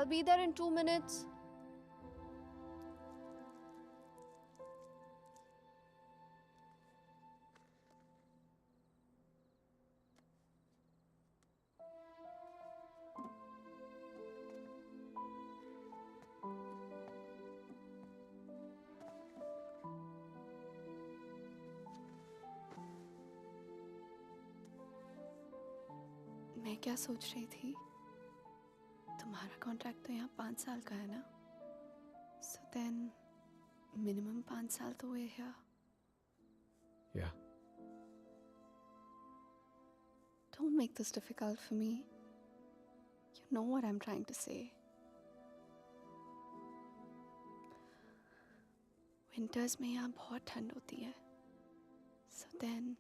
I'll be there in 2 minutes. मैं क्या सोच रही थी, तुम्हारा कॉन्ट्रैक्ट तो यहाँ 5 साल का है ना, so then minimum 5 साल तो हुए here. Yeah. Don't make this difficult for me. You know what I'm trying to say. Winters में यहाँ बहुत ठंड होती है, so then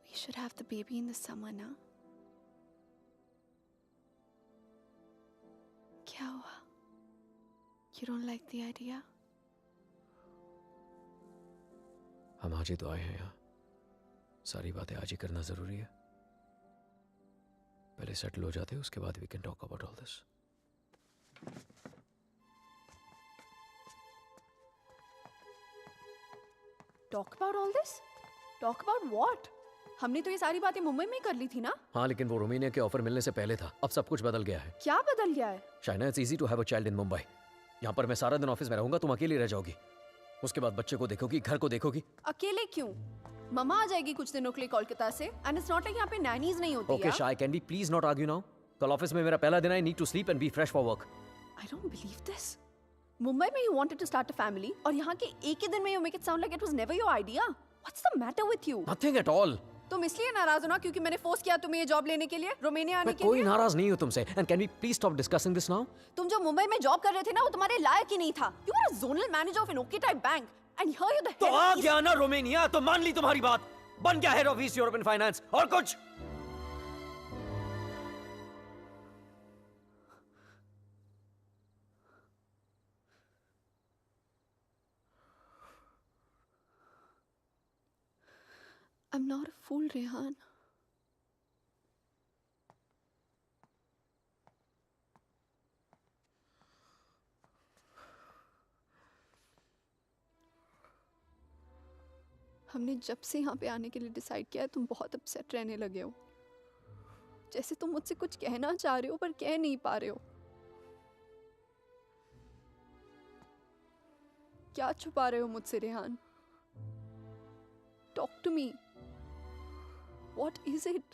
we should have the baby in the summer ना. क्या हुआ? You don't like the idea? हम आज ही तो आए हैं यहाँ, सारी बातें आज ही करना जरूरी है. पहले सेटल हो जाते हैं, उसके बाद we can talk about all this. Talk about all this? Talk about what? हमने तो ये सारी बातें मुंबई में ही कर ली थी ना. हाँ, लेकिन वो रोमानिया के ऑफर मिलने से पहले था. अब सब कुछ बदल गया है. क्या बदल गया है? Shaina, it's easy to have a child in Mumbai. यहाँ पर मैं सारा दिन ऑफिस में रहूंगा, तुम अकेली रह जाओगी. उसके बाद बच्चे को देखोगी, घर को देखोगी. अकेले क्यों? मम्मा आ जाएगी कुछ दिनों के लिए कोलकाता से. एंड इट्स नॉट लाइक यहाँ पे नैनीज नहीं होती. Okay Shay, can we please not argue now? कल ऑफिस में मेरा पहला दिन है. I need to sleep and be fresh for work. I don't believe this. Mumbai में you wanted to start a family और यहाँ के एक ही दिन में you make it sound like it was never your idea. What's the matter with you? Nothing at all. तुम इसलिए नाराज हो ना क्योंकि मैंने फोर्स किया तुम्हें ये जॉब लेने के लिए, रोमानिया आने के लिए? कोई नाराज नहीं हूँ तुमसे. And can we please stop discussing this now? तुम जो मुंबई में जॉब कर रहे थे ना, वो तुम्हारे लायक ही नहीं था. You are a zonal manager of an okay type bank and here you the head. तो आ गया ना रोमानिया, तो मान ली तुम्हारी बात. बन गया head of east European finance. और कुछ? I'm not a fool, Rehan. हमने जब से यहाँ पे आने के लिए डिसाइड किया है, तुम बहुत अपसेट रहने लगे हो. जैसे तुम मुझसे कुछ कहना चाह रहे हो पर कह नहीं पा रहे हो. क्या छुपा रहे हो मुझसे, Rehan? Talk to me. What is it?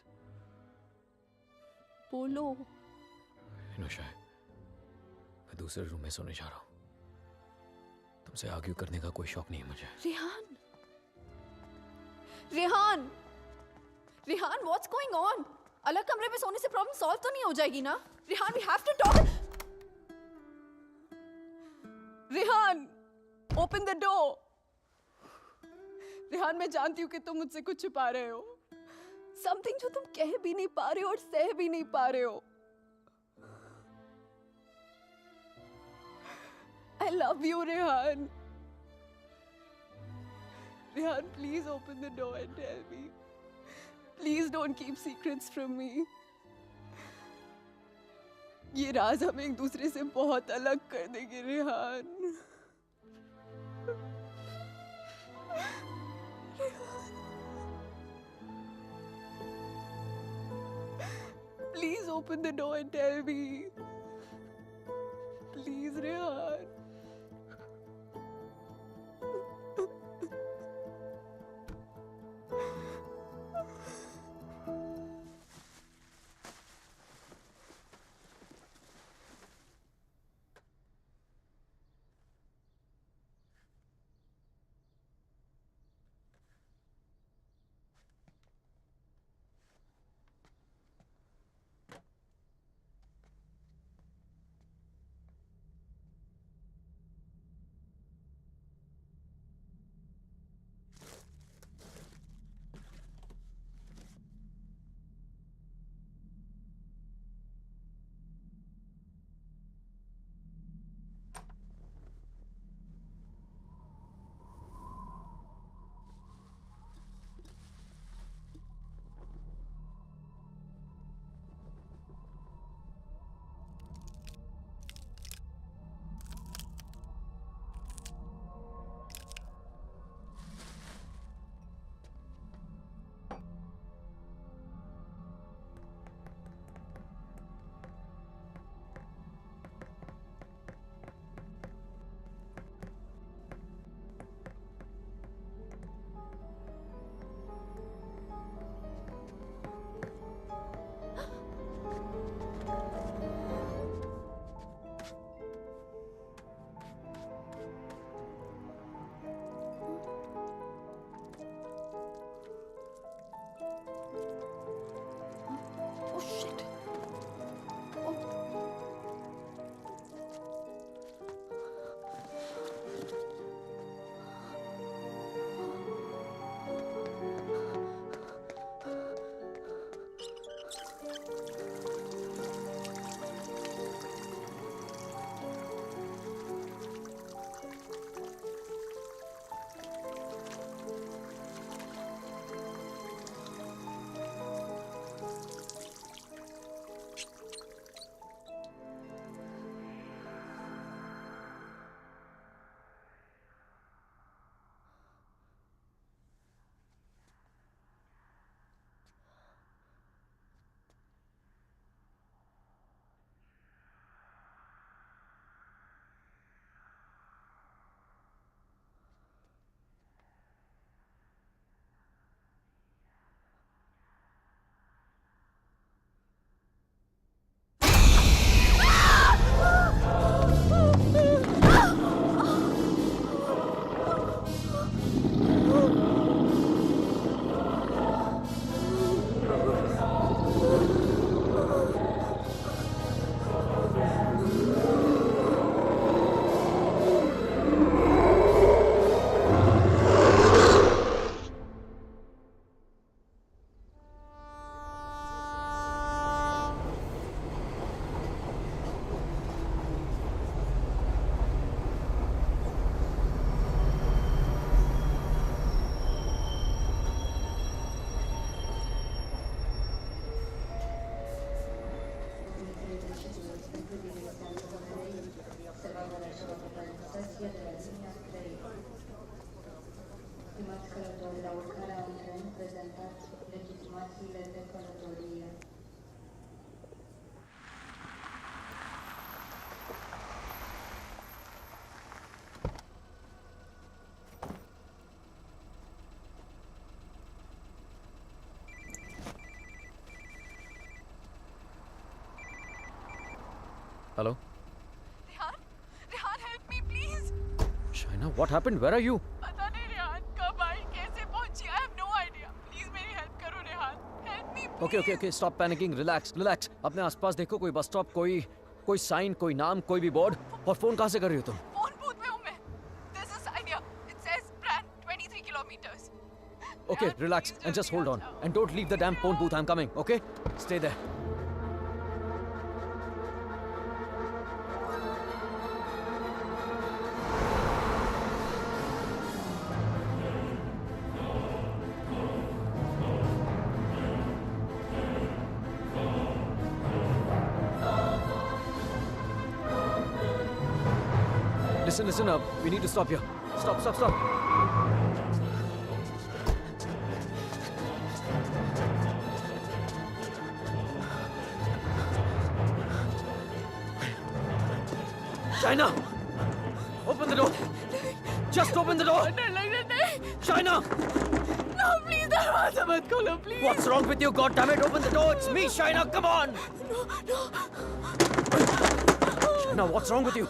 बोलो. इनोशा, मैं दूसरे रूम में सोने जा रहा हूँ. तुमसे आर्ग्यू करने का कोई शौक नहीं है मुझे. Rehan, Rehan, Rehan, what's going on? अलग कमरे में सोने से प्रॉब्लम सॉल्व तो नहीं हो जाएगी ना? Rehan, we have to talk. Rehan, open the door. Rehan, मैं जानती हूँ कि तुम मुझसे कुछ छुपा रहे हो. समथिंग जो तुम कह भी नहीं पा रहे हो और सह भी नहीं पा रहे हो. I love you, Rehan. Rehan, please open the door and tell me. Please don't keep secrets from me. ये राज हमें एक दूसरे से बहुत अलग कर देंगे, Rehan. Please open the door and tell me. Please, Rehan. Hello Rehan, Rehan help me please. Shaina, what happened? Where are you? पता नहीं रेहान कब आई, कैसे पहुंची, I have no idea. Please मेरी हेल्प करो Rehan, help me please. Okay, stop panicking, relax relax. अपने आसपास देखो, कोई बस स्टॉप, कोई साइन, कोई नाम, कोई भी बोर्ड। और फोन कहाँ से कर रही हो तुम? फोन बूथ में हूं मैं। This is idea, it says brand 23 kilometres. Okay, relax and just hold on. And don't leave the damn phone booth. I'm coming, okay? Stay there. Listen up. We need to stop here. Stop. Shaina! Open the door! Just open the door! डर लग रहा नहीं। Shaina! No please दरवाजा मत खोलो please. What's wrong with you? God damn it! Open the door! It's me, Shaina! Come on! Shaina, what's wrong with you?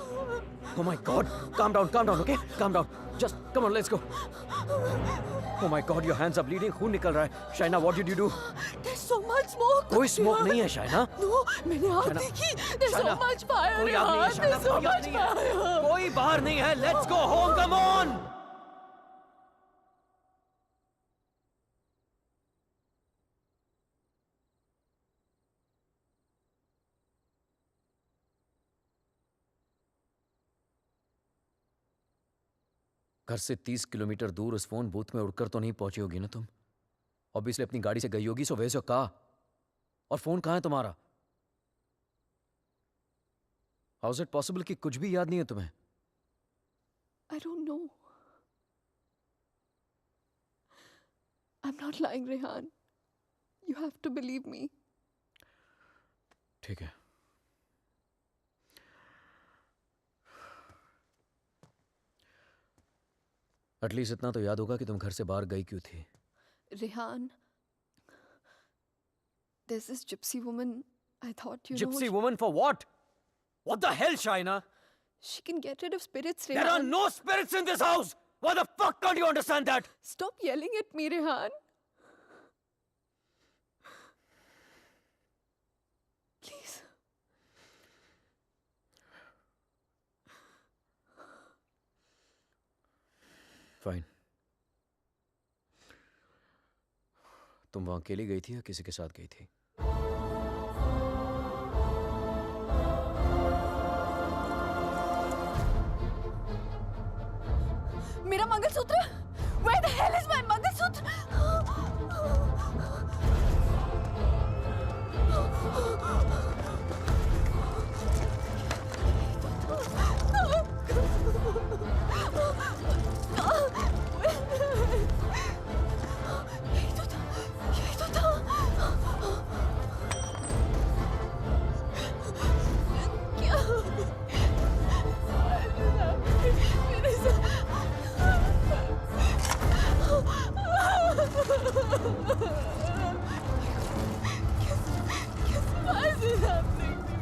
Oh my God! Calm down, okay? Calm down. Just come on, let's go. Oh my God, your hands are bleeding. खून निकल रहा है. Shaina, what did you do? There's so much smoke. कोई smoke नहीं है, Shaina. No, मैंने आग Shaina, देखी। There's so Shaina, much fire. कोई आग नहीं है, Shaina. There's so कोई आग much नहीं है. fire. कोई बाहर नहीं है. Let's go home. Come on. घर से 30 किलोमीटर दूर उस फोन बूथ में उड़कर तो नहीं पहुंची होगी ना तुम? ऑब्वियसली अपनी गाड़ी से गई होगी, सो वेयर योर कार? और फोन कहाँ है तुम्हारा? हाउ इज इट पॉसिबल कि कुछ भी याद नहीं है तुम्हें? I don't know. I'm not lying, Rehan. You have to believe me. ठीक है. एटलीस्ट इतना तो याद होगा कि तुम घर से बाहर गई क्यों थी. Rehan, there's this gypsy woman. I thought you know. Gypsy woman for what? What the hell, Shaina? She can get rid of spirits, There are Rehan. no spirits in this house. Why the fuck can't you understand that? Stop yelling at me, Rehan. Please. Fine. तुम वहां अकेली गई थी या किसी के साथ गई थी? मेरा mangalsutra? Where the hell is my mangalsutra? यही तो था। क्या? मेरे Why is this happening to me?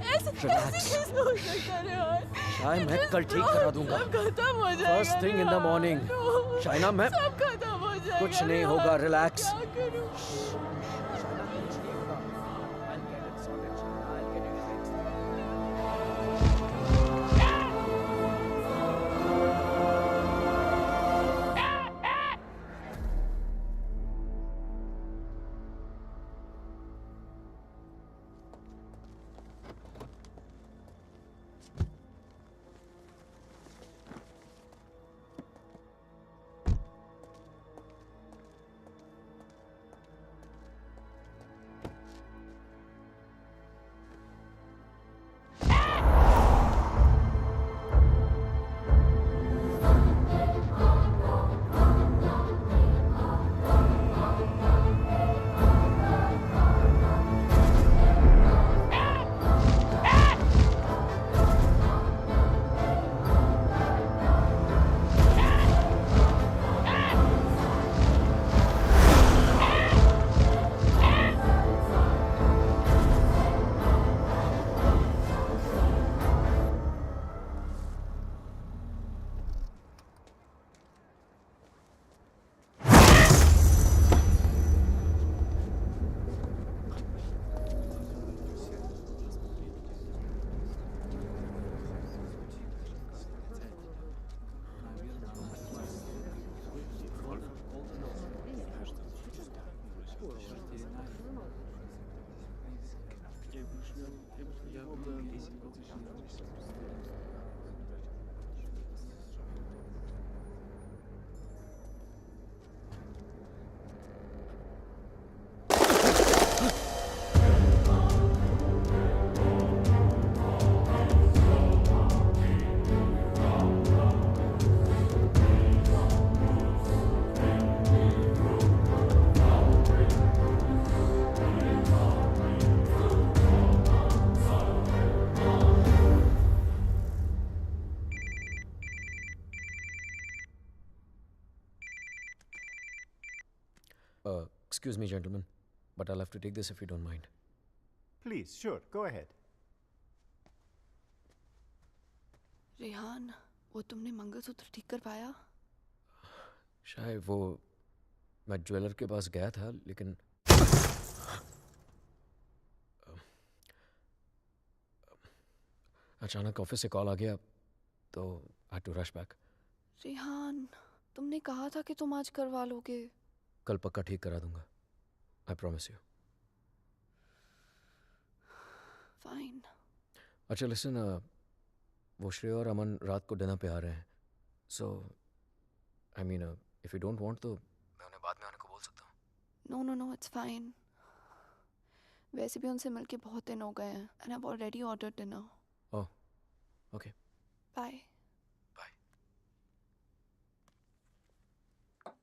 कैसे टूट कैसे हो सकता है यार? शायद मैं कल ठीक करा दूंगा. सब खत्म हो जाएगा। First thing in the morning. Shaina, मैं सब खत्म हो जाएगा। कुछ नहीं होगा. रिलैक्स. क्या करूं? Excuse me, gentlemen, but I'll have to take this if you don't mind. Please, sure, go ahead. Rehan, वो तुमने मंगलसूत्र ठीक कर पाया? शायद वो मैं ज्वेलर के पास गया था, लेकिन अचानक ऑफिस से कॉल आ गया, तो I had to rush back. Rehan, तुमने कहा था कि तुम आज करवा लोगे. कल पक्का ठीक करा दूंगा. I promise you. फाइन. अच्छा लिसन, वो श्रेया और अमन रात को डिनर पे आ रहे हैं. So I mean if you don't want तो मैं उन्हें बाद में आने को बोल सकता हूँ. No no no, it's fine. वैसे भी उनसे मिलके बहुत दिन हो गए हैं and I have already ordered dinner. Oh okay. Bye.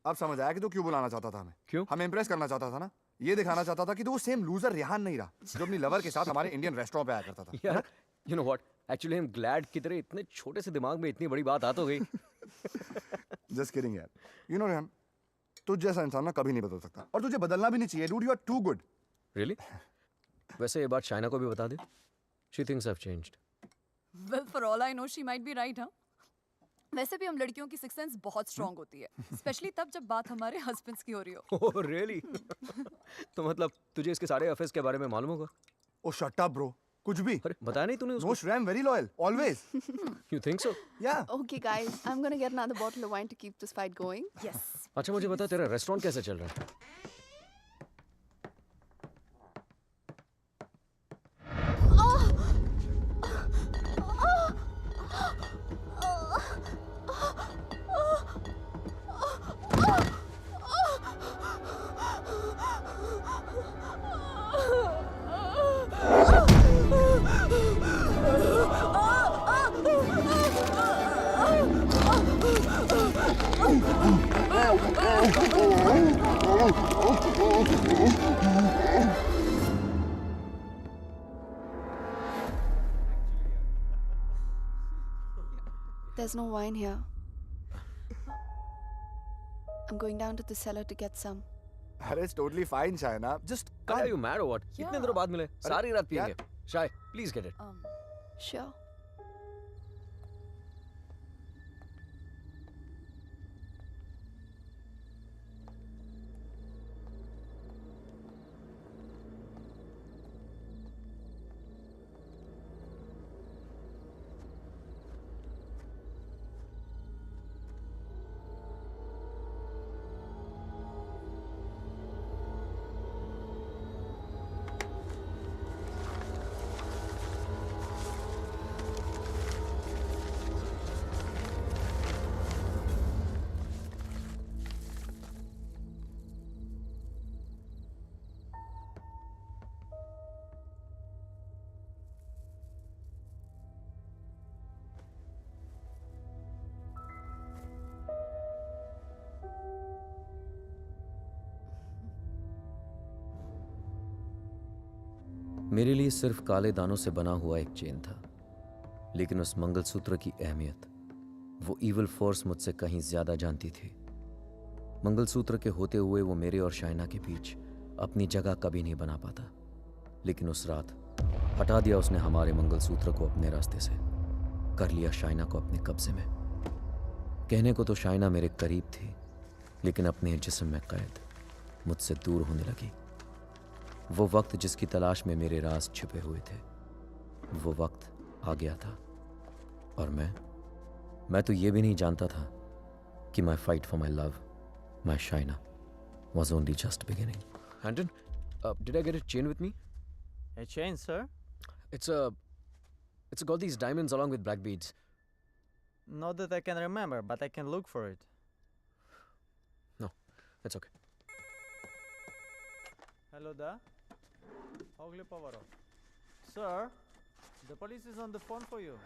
अब समझ आया कि तू क्यों बुलाना चाहता था हमें. क्यों? हमें इम्प्रेस करना चाहता था ना. ये दिखाना चाहता था कि तू वो सेम लूजर रेहान नहीं रहा जो अपनी लवर के साथ हमारे इंडियन रेस्टोरेंट पे आया करता था. यार you know what, actually I am glad कि तेरे इतने छोटे से दिमाग में इतनी बड़ी बात आ तो गई. जस्ट किडिंग यार. यू नो रेहान, तुझ जैसा इंसान ना कभी नहीं बदल सकता और तुझे बदलना भी नहीं चाहिए. Dude, you are too good. Really? वैसे ये बात शाइना को भी बता दे. She thinks I have changed. Well, for all I know, she might be right, huh? वैसे भी हम लड़कियों की सिक्स सेंस बहुत स्ट्रांग होती है, स्पेशली तब जब बात हमारे हस्बैंड्स की हो रही हो. Oh really? तो मतलब तुझे इसके सारे अफेयर्स के बारे में मालूम होगा? ओ शट अप ब्रो. कुछ भी. अरे बताया नहीं तूने नो उसको? Shreya, I am very loyal always. You think so? या. Okay guys, I'm gonna get another bottle of wine to keep this fight going. Yes. अच्छा मुझे बता, तेरा रेस्टोरेंट कैसे चल रहा है? There's no wine here. I'm going down to the cellar to get some. अरे it's totally fine Shaina. Just Are you mad or what? Yeah. इतने दिनों बाद मिले, सारी रात यार- पिएंगे. शाय, प्लीज गेट इट. Sure. मेरे लिए सिर्फ काले दानों से बना हुआ एक चेन था, लेकिन उस मंगलसूत्र की अहमियत वो इविल फोर्स मुझसे कहीं ज्यादा जानती थी. मंगलसूत्र के होते हुए वो मेरे और शाइना के बीच अपनी जगह कभी नहीं बना पाता, लेकिन उस रात हटा दिया उसने हमारे मंगलसूत्र को अपने रास्ते से, कर लिया शाइना को अपने कब्जे में. कहने को तो शाइना मेरे करीब थी, लेकिन अपने जिस्म में कैद मुझसे दूर होने लगी. वो वक्त जिसकी तलाश में मेरे राज छिपे हुए थे, वो वक्त आ गया था. और मैं तो ये भी नहीं जानता था कि माई fight for my love, my Shaina, was only just beginning. Handon, did I get a chain with me? A chain, sir? It's got these diamonds along with black beads. Not that I can remember, but I can look for it. No, that's okay. Hello there. Ogli Povaro. Sir, the police is on the phone for you.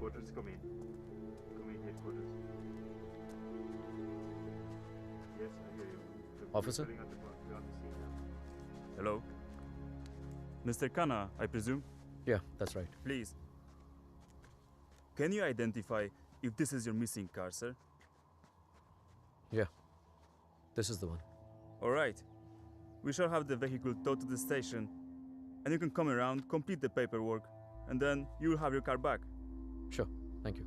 headquarters. Come in. Come in, headquarters. Yes, I hear you. The Officer? filling out the form. We're on the scene now. Hello? Mr. Khanna, I presume? Yeah, that's right. Please. Can you identify if this is your missing car, sir? Yeah, this is the one. Alright. We shall have the vehicle towed to the station, and you can come around, complete the paperwork, and then you will have your car back. Sure, thank you.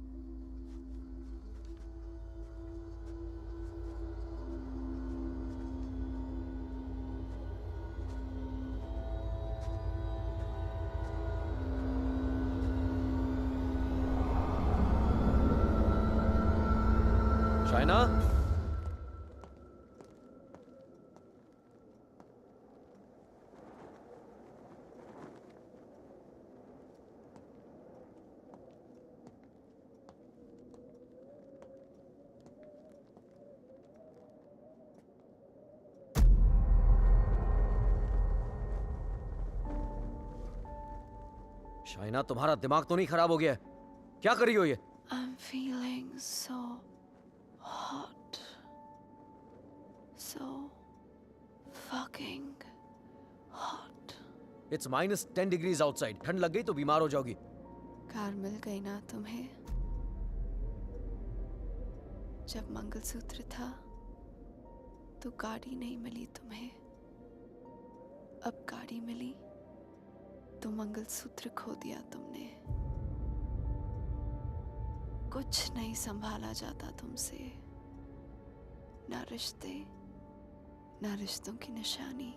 Shaina? Shaina, तुम्हारा दिमाग तो नहीं खराब हो गया है? क्या कर रही हो ये? I'm feeling so hot. So fucking hot. It's -10 degrees outside. ठंड लग गई तो बीमार हो जाओगी. कार मिल गई ना तुम्हें? जब मंगलसूत्र था तो गाड़ी नहीं मिली तुम्हें. अब गाड़ी मिली तो मंगलसूत्र खो दिया तुमने. कुछ नहीं संभाला जाता तुमसे. ना रिश्ते, ना रिश्तों की निशानी.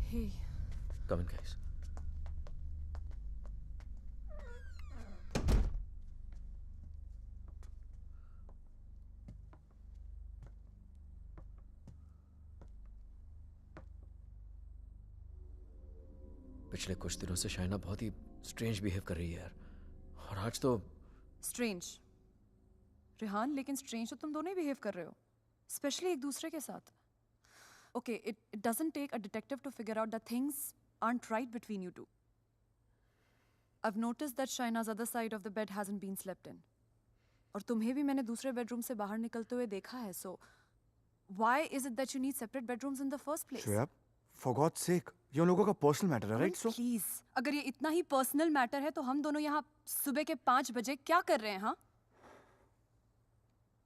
Hey. Come in, guys. पिछले कुछ दिनों से शाइना बहुत ही स्ट्रेंज बिहेव कर रही है यार. और आज तो स्ट्रेंज रेहान, लेकिन स्ट्रेंज तो तुम दोनों ही बिहेव कर रहे हो, स्पेशली एक दूसरे के साथ. Okay, it doesn't take a detective to figure out that things aren't right between you two. I've noticed that Shaina's other side of the bed hasn't been slept in. और तुम्हें भी मैंने दूसरे बेडरूम से बाहर निकलते हुए देखा है. So why is it that you need separate bedrooms in the first place? Shreya, for God's sake, ये उन लोगों का पर्सनल मैटर है, राइट? सो प्लीज, अगर ये इतना ही पर्सनल मैटर है तो हम दोनों यहाँ सुबह के 5 बजे क्या कर रहे हैं? हाँ.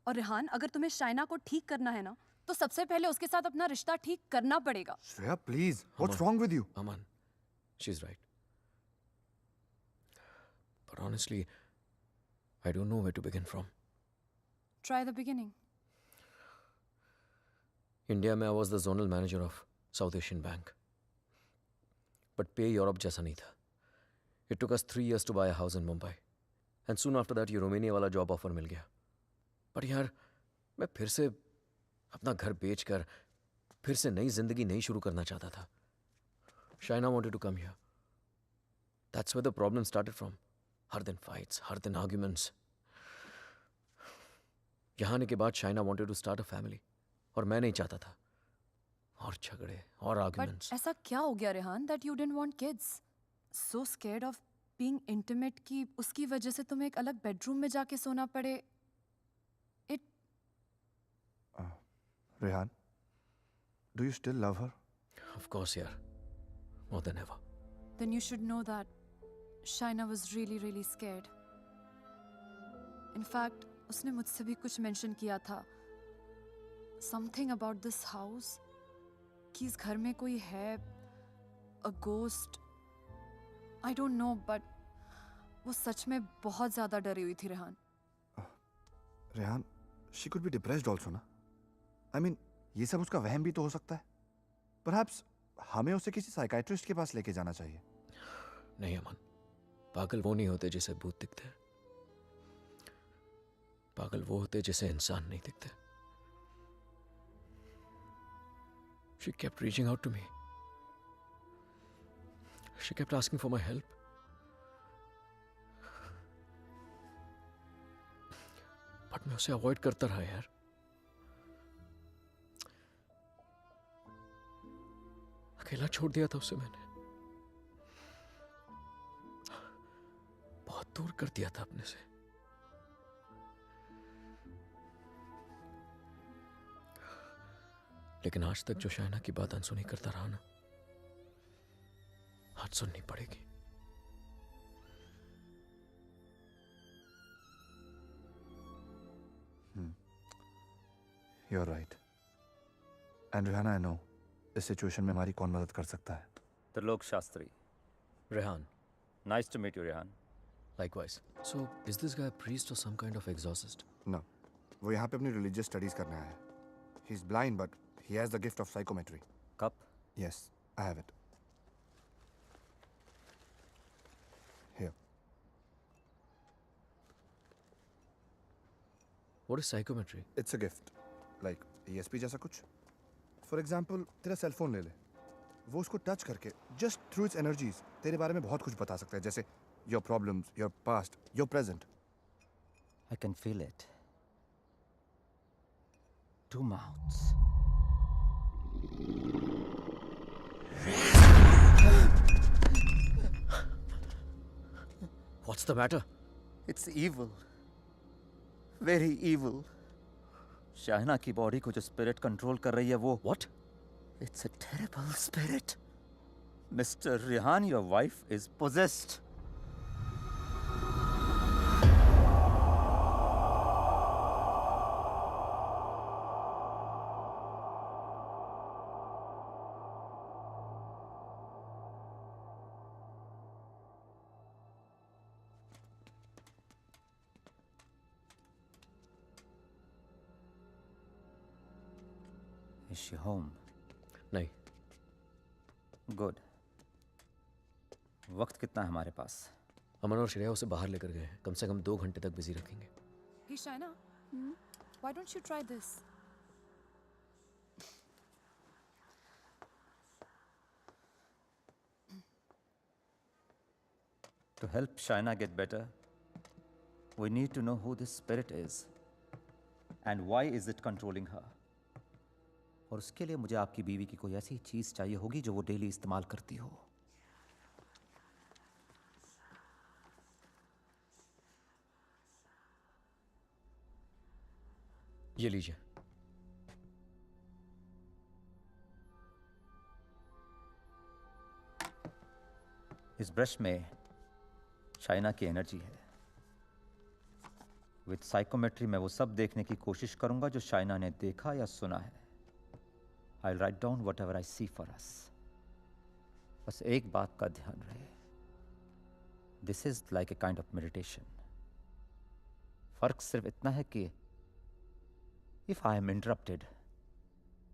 और रेहान, अगर तुम्हें शाइना को ठीक करना है ना, तो सबसे पहले उसके साथ अपना रिश्ता ठीक करना पड़ेगा. Shreya, please, what's wrong with you? Aman, she's right. But honestly, I don't know where to begin from. Try the beginning. India में I was the zonal manager of South Asian Bank. But pay Europe जैसा नहीं था. It took us 3 years to buy a house in Mumbai. And soon after that, ये Romania वाला job offer मिल गया. But यार, मैं फिर से अपना घर बेचकर फिर से नई जिंदगी नहीं शुरू करना चाहता था. Shaina wanted to come here. That's where the problem started from. हर दिन fights, हर दिन arguments. यहाँ आने के बाद Shaina wanted to start a family. और मैं नहीं चाहता था. और झगड़े और But arguments. ऐसा क्या हो गया Rehan that you didn't want kids? So scared of being intimate कि उसकी वजह से तुम्हें एक अलग bedroom में जाके सोना पड़े. It Rehan, do you still love her? Of course, यार. More than ever. then you should know that Shaina was really really scared. In fact, उसने मुझसे भी कुछ mention किया था. Something about this house. कि इस घर में कोई है. A ghost. I don't know, but वो सच में बहुत ज़्यादा डरी हुई थी Rehan. Rehan, she could be depressed also ना. I mean, ये सब उसका वहम भी तो हो सकता है. Perhaps हमें उसे किसी साइकाइट्रिस्ट के पास लेके जाना चाहिए. नहीं अमन, पागल वो नहीं होते जिसे भूत दिखते हैं. पागल वो होते जिसे इंसान नहीं दिखते. She kept reaching out to me. She kept asking for my help. But मैं उसे अवॉइड करता रहा यार. अकेला छोड़ दिया था उसे मैंने. बहुत दूर कर दिया था अपने से. लेकिन आज तक जो शाइना की बात अनसुनी करता रहा ना, आज सुननी पड़ेगी. You're right. And Rihanna, I know इस सिचुएशन में हमारी कौन मदद कर सकता है. Trilok Shastri. Rehan, Nice to meet you, Rehan. likewise. So, is this guy a priest or some kind of exorcist? No, वो यहाँ पे अपनी religious studies करने आया है. He's blind, but he has the gift of psychometry. Cup? Yes, I have it. Here. What is psychometry? It's a gift. Like ESP जैसा कुछ. For example, तेरा सेल फोन ले ले. वो उसको टच करके just through its energies तेरे बारे में बहुत कुछ बता सकता है. जैसे your problems, your past, your present. I can feel it. Two mouths. What's the matter? It's evil. Very evil. Shaina की बॉडी को जो स्पिरिट कंट्रोल कर रही है वो. What? It's a terrible spirit. Mr. Rehan, your wife is possessed. Is she home? नहीं. Good. वक्त कितना है हमारे पास? अमन और श्रेया उसे बाहर लेकर गए हैं. कम से कम 2 घंटे तक बिजी रखेंगे. Hey Shaina, why don't you try this? To help Shaina get better, we need to know who this spirit is and why is it controlling her. और उसके लिए मुझे आपकी बीवी की कोई ऐसी चीज चाहिए होगी जो वो डेली इस्तेमाल करती हो. ये लीजिए. इस ब्रश में शाइना की एनर्जी है. विद साइकोमेट्री मैं वो सब देखने की कोशिश करूंगा जो शाइना ने देखा या सुना है. I'll write down whatever I see for us. बस एक बात का ध्यान रहे. This is like a kind of meditation. फर्क सिर्फ इतना है कि if I am interrupted,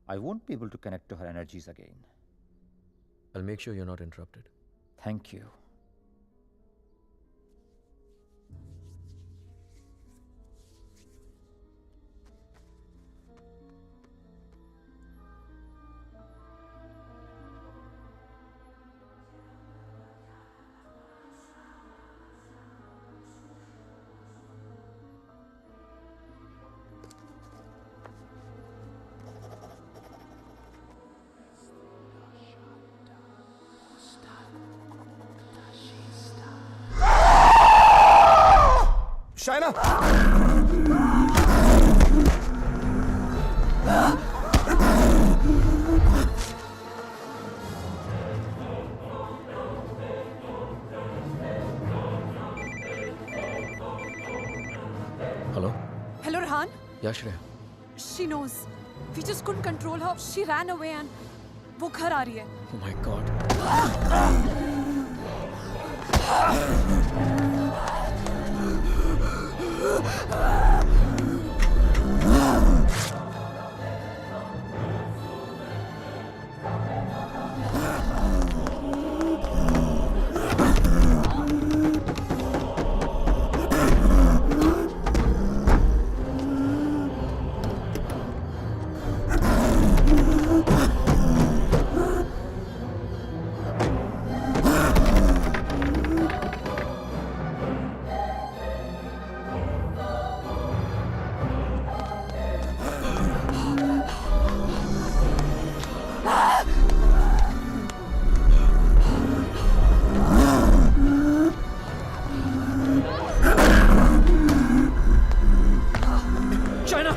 I won't be able to connect to her energies again. I'll make sure you're not interrupted. Thank you. Shaina! Hello Hello, Rehan. या Shreya? She knows. We just couldn't control her. She ran away and वो घर आ रही है. Oh my God. China!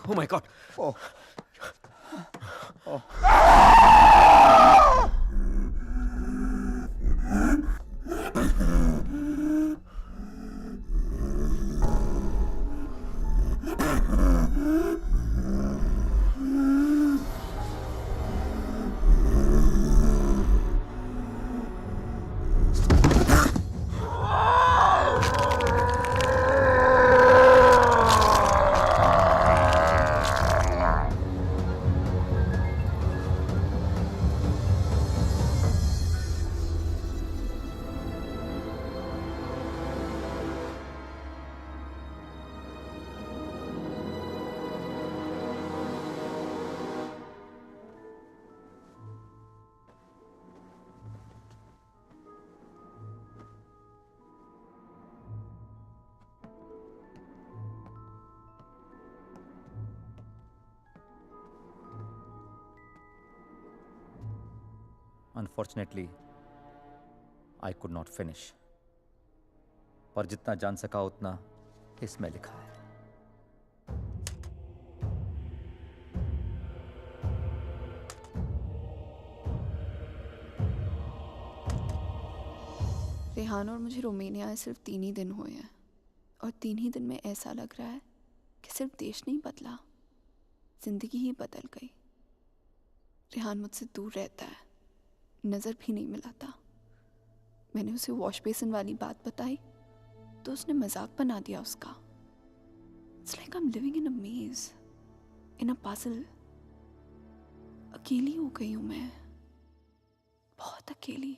Oh my God. Oh. Unfortunately, I could not finish. पर जितना जान सका उतना इसमें लिखा है. रेहान और मुझे रोमानिया आए सिर्फ 3 ही दिन हुए हैं और 3 ही दिन में ऐसा लग रहा है कि सिर्फ देश नहीं बदला, जिंदगी ही बदल गई। रेहान मुझसे दूर रहता है, नज़र भी नहीं मिलाता। मैंने उसे वॉश बेसिन वाली बात बताई तो उसने मजाक बना दिया उसका। It's like I am living in a maze, in a puzzle. अकेली हो गई हूँ मैं, बहुत अकेली।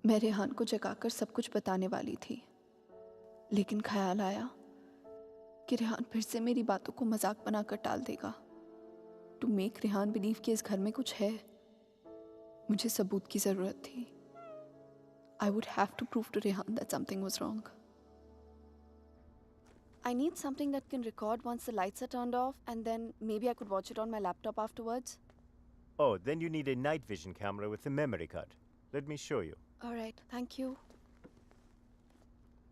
मैं रेहान को जगाकर सब कुछ बताने वाली थी, लेकिन ख्याल आया कि रेहान फिर से मेरी बातों को मजाक बनाकर टाल देगा। टू मेक रेहान बिलीव कि इस घर में कुछ है, मुझे सबूत की जरूरत थी। I would have to prove to Rehan that something was wrong. I need something that can record once the lights are turned off, and then maybe I could watch it on my laptop afterwards. Oh, then you need a night vision camera with a memory card. Let me show you. All right, thank you.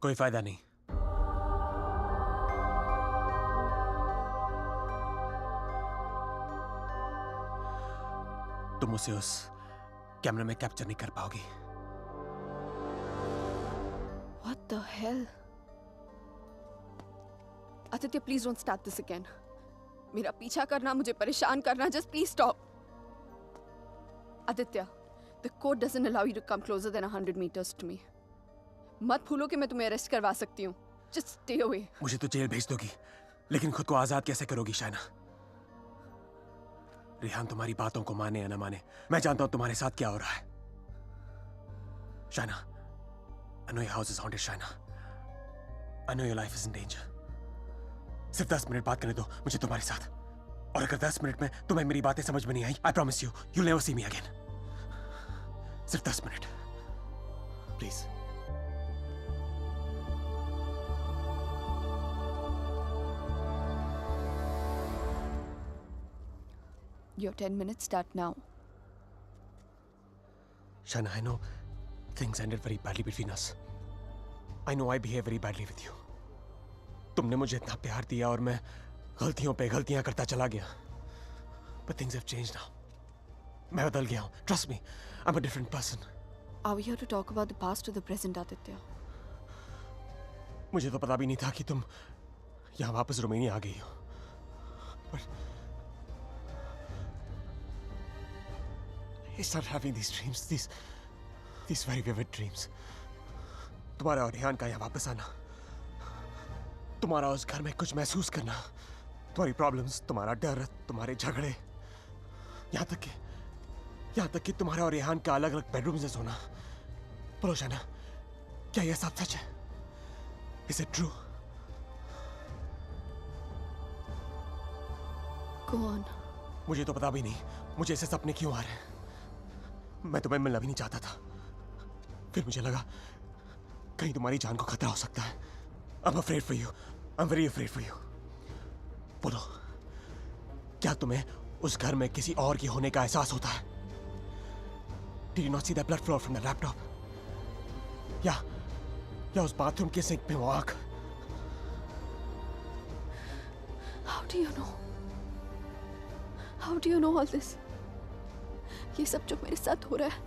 कोई फायदा नहीं। तुम उसे उस कैमरे में capture नहीं कर पाओगी। What the hell? Aditya, please don't start this again. मेरा पीछा करना, मुझे परेशान करना, just please stop. Aditya, the code doesn't allow you to come closer than 100 meters to me. मत भूलो कि मैं तुम्हें अरेस्ट करवा सकती हूँ. Just stay away. मुझे तो जेल भेज दोगी, लेकिन खुद को आजाद कैसे करोगी शाइना? रेहान तुम्हारी बातों को माने या ना माने, मैं जानता हूं तुम्हारे साथ क्या हो रहा है। Shaina, I know your house is haunted, Shaina. I know your life is in danger. सिर्फ 10 मिनट बात करने दो मुझे तुम्हारे साथ, और अगर 10 मिनट में तुम्हें मेरी बातें समझ में नहीं आई, I promise you, you'll never see me again. सिर्फ 10 minute, please. Your 10 minutes start now. Shaina, I know things ended very badly between us. I know I behaved very badly with you. तुमने मुझे इतना प्यार दिया और मैं गलतियों पे गलतियां करता चला गया। But things have changed now. मैं बदल गया हूँ. Trust me, I'm a different person. Are we here to talk about the past or the present, Aditya? मुझे तो पता भी नहीं था कि तुम यहाँ वापस रोमानिया आ गई हो। But I started having these dreams, these very vivid dreams. तुम्हारा और रेहान का यहाँ वापस आना, तुम्हारा उस घर में कुछ महसूस करना, तुम्हारी प्रॉब्लम्स, तुम्हारा डर, तुम्हारे झगड़े, यहाँ तक कि तुम्हारा और रेहान का अलग अलग बेडरूम से सोना। बोलो शाइना, क्या यह सब सच है? Is it true? Go on. मुझे तो पता भी नहीं मुझे ऐसे सपने क्यों आ रहे हैं। मैं तुम्हें मिलना भी नहीं चाहता था, फिर मुझे लगा कहीं तुम्हारी जान को खतरा हो सकता है। I'm afraid for you. I'm very afraid for you. बोलो, क्या तुम्हें उस घर में किसी और की होने का एहसास होता है? Did you not see the blood flow from the laptop? या उस बाथरूम के सिंक में वो आग? How do you know? How do you know all this? ये सब जो मेरे साथ हो रहा है,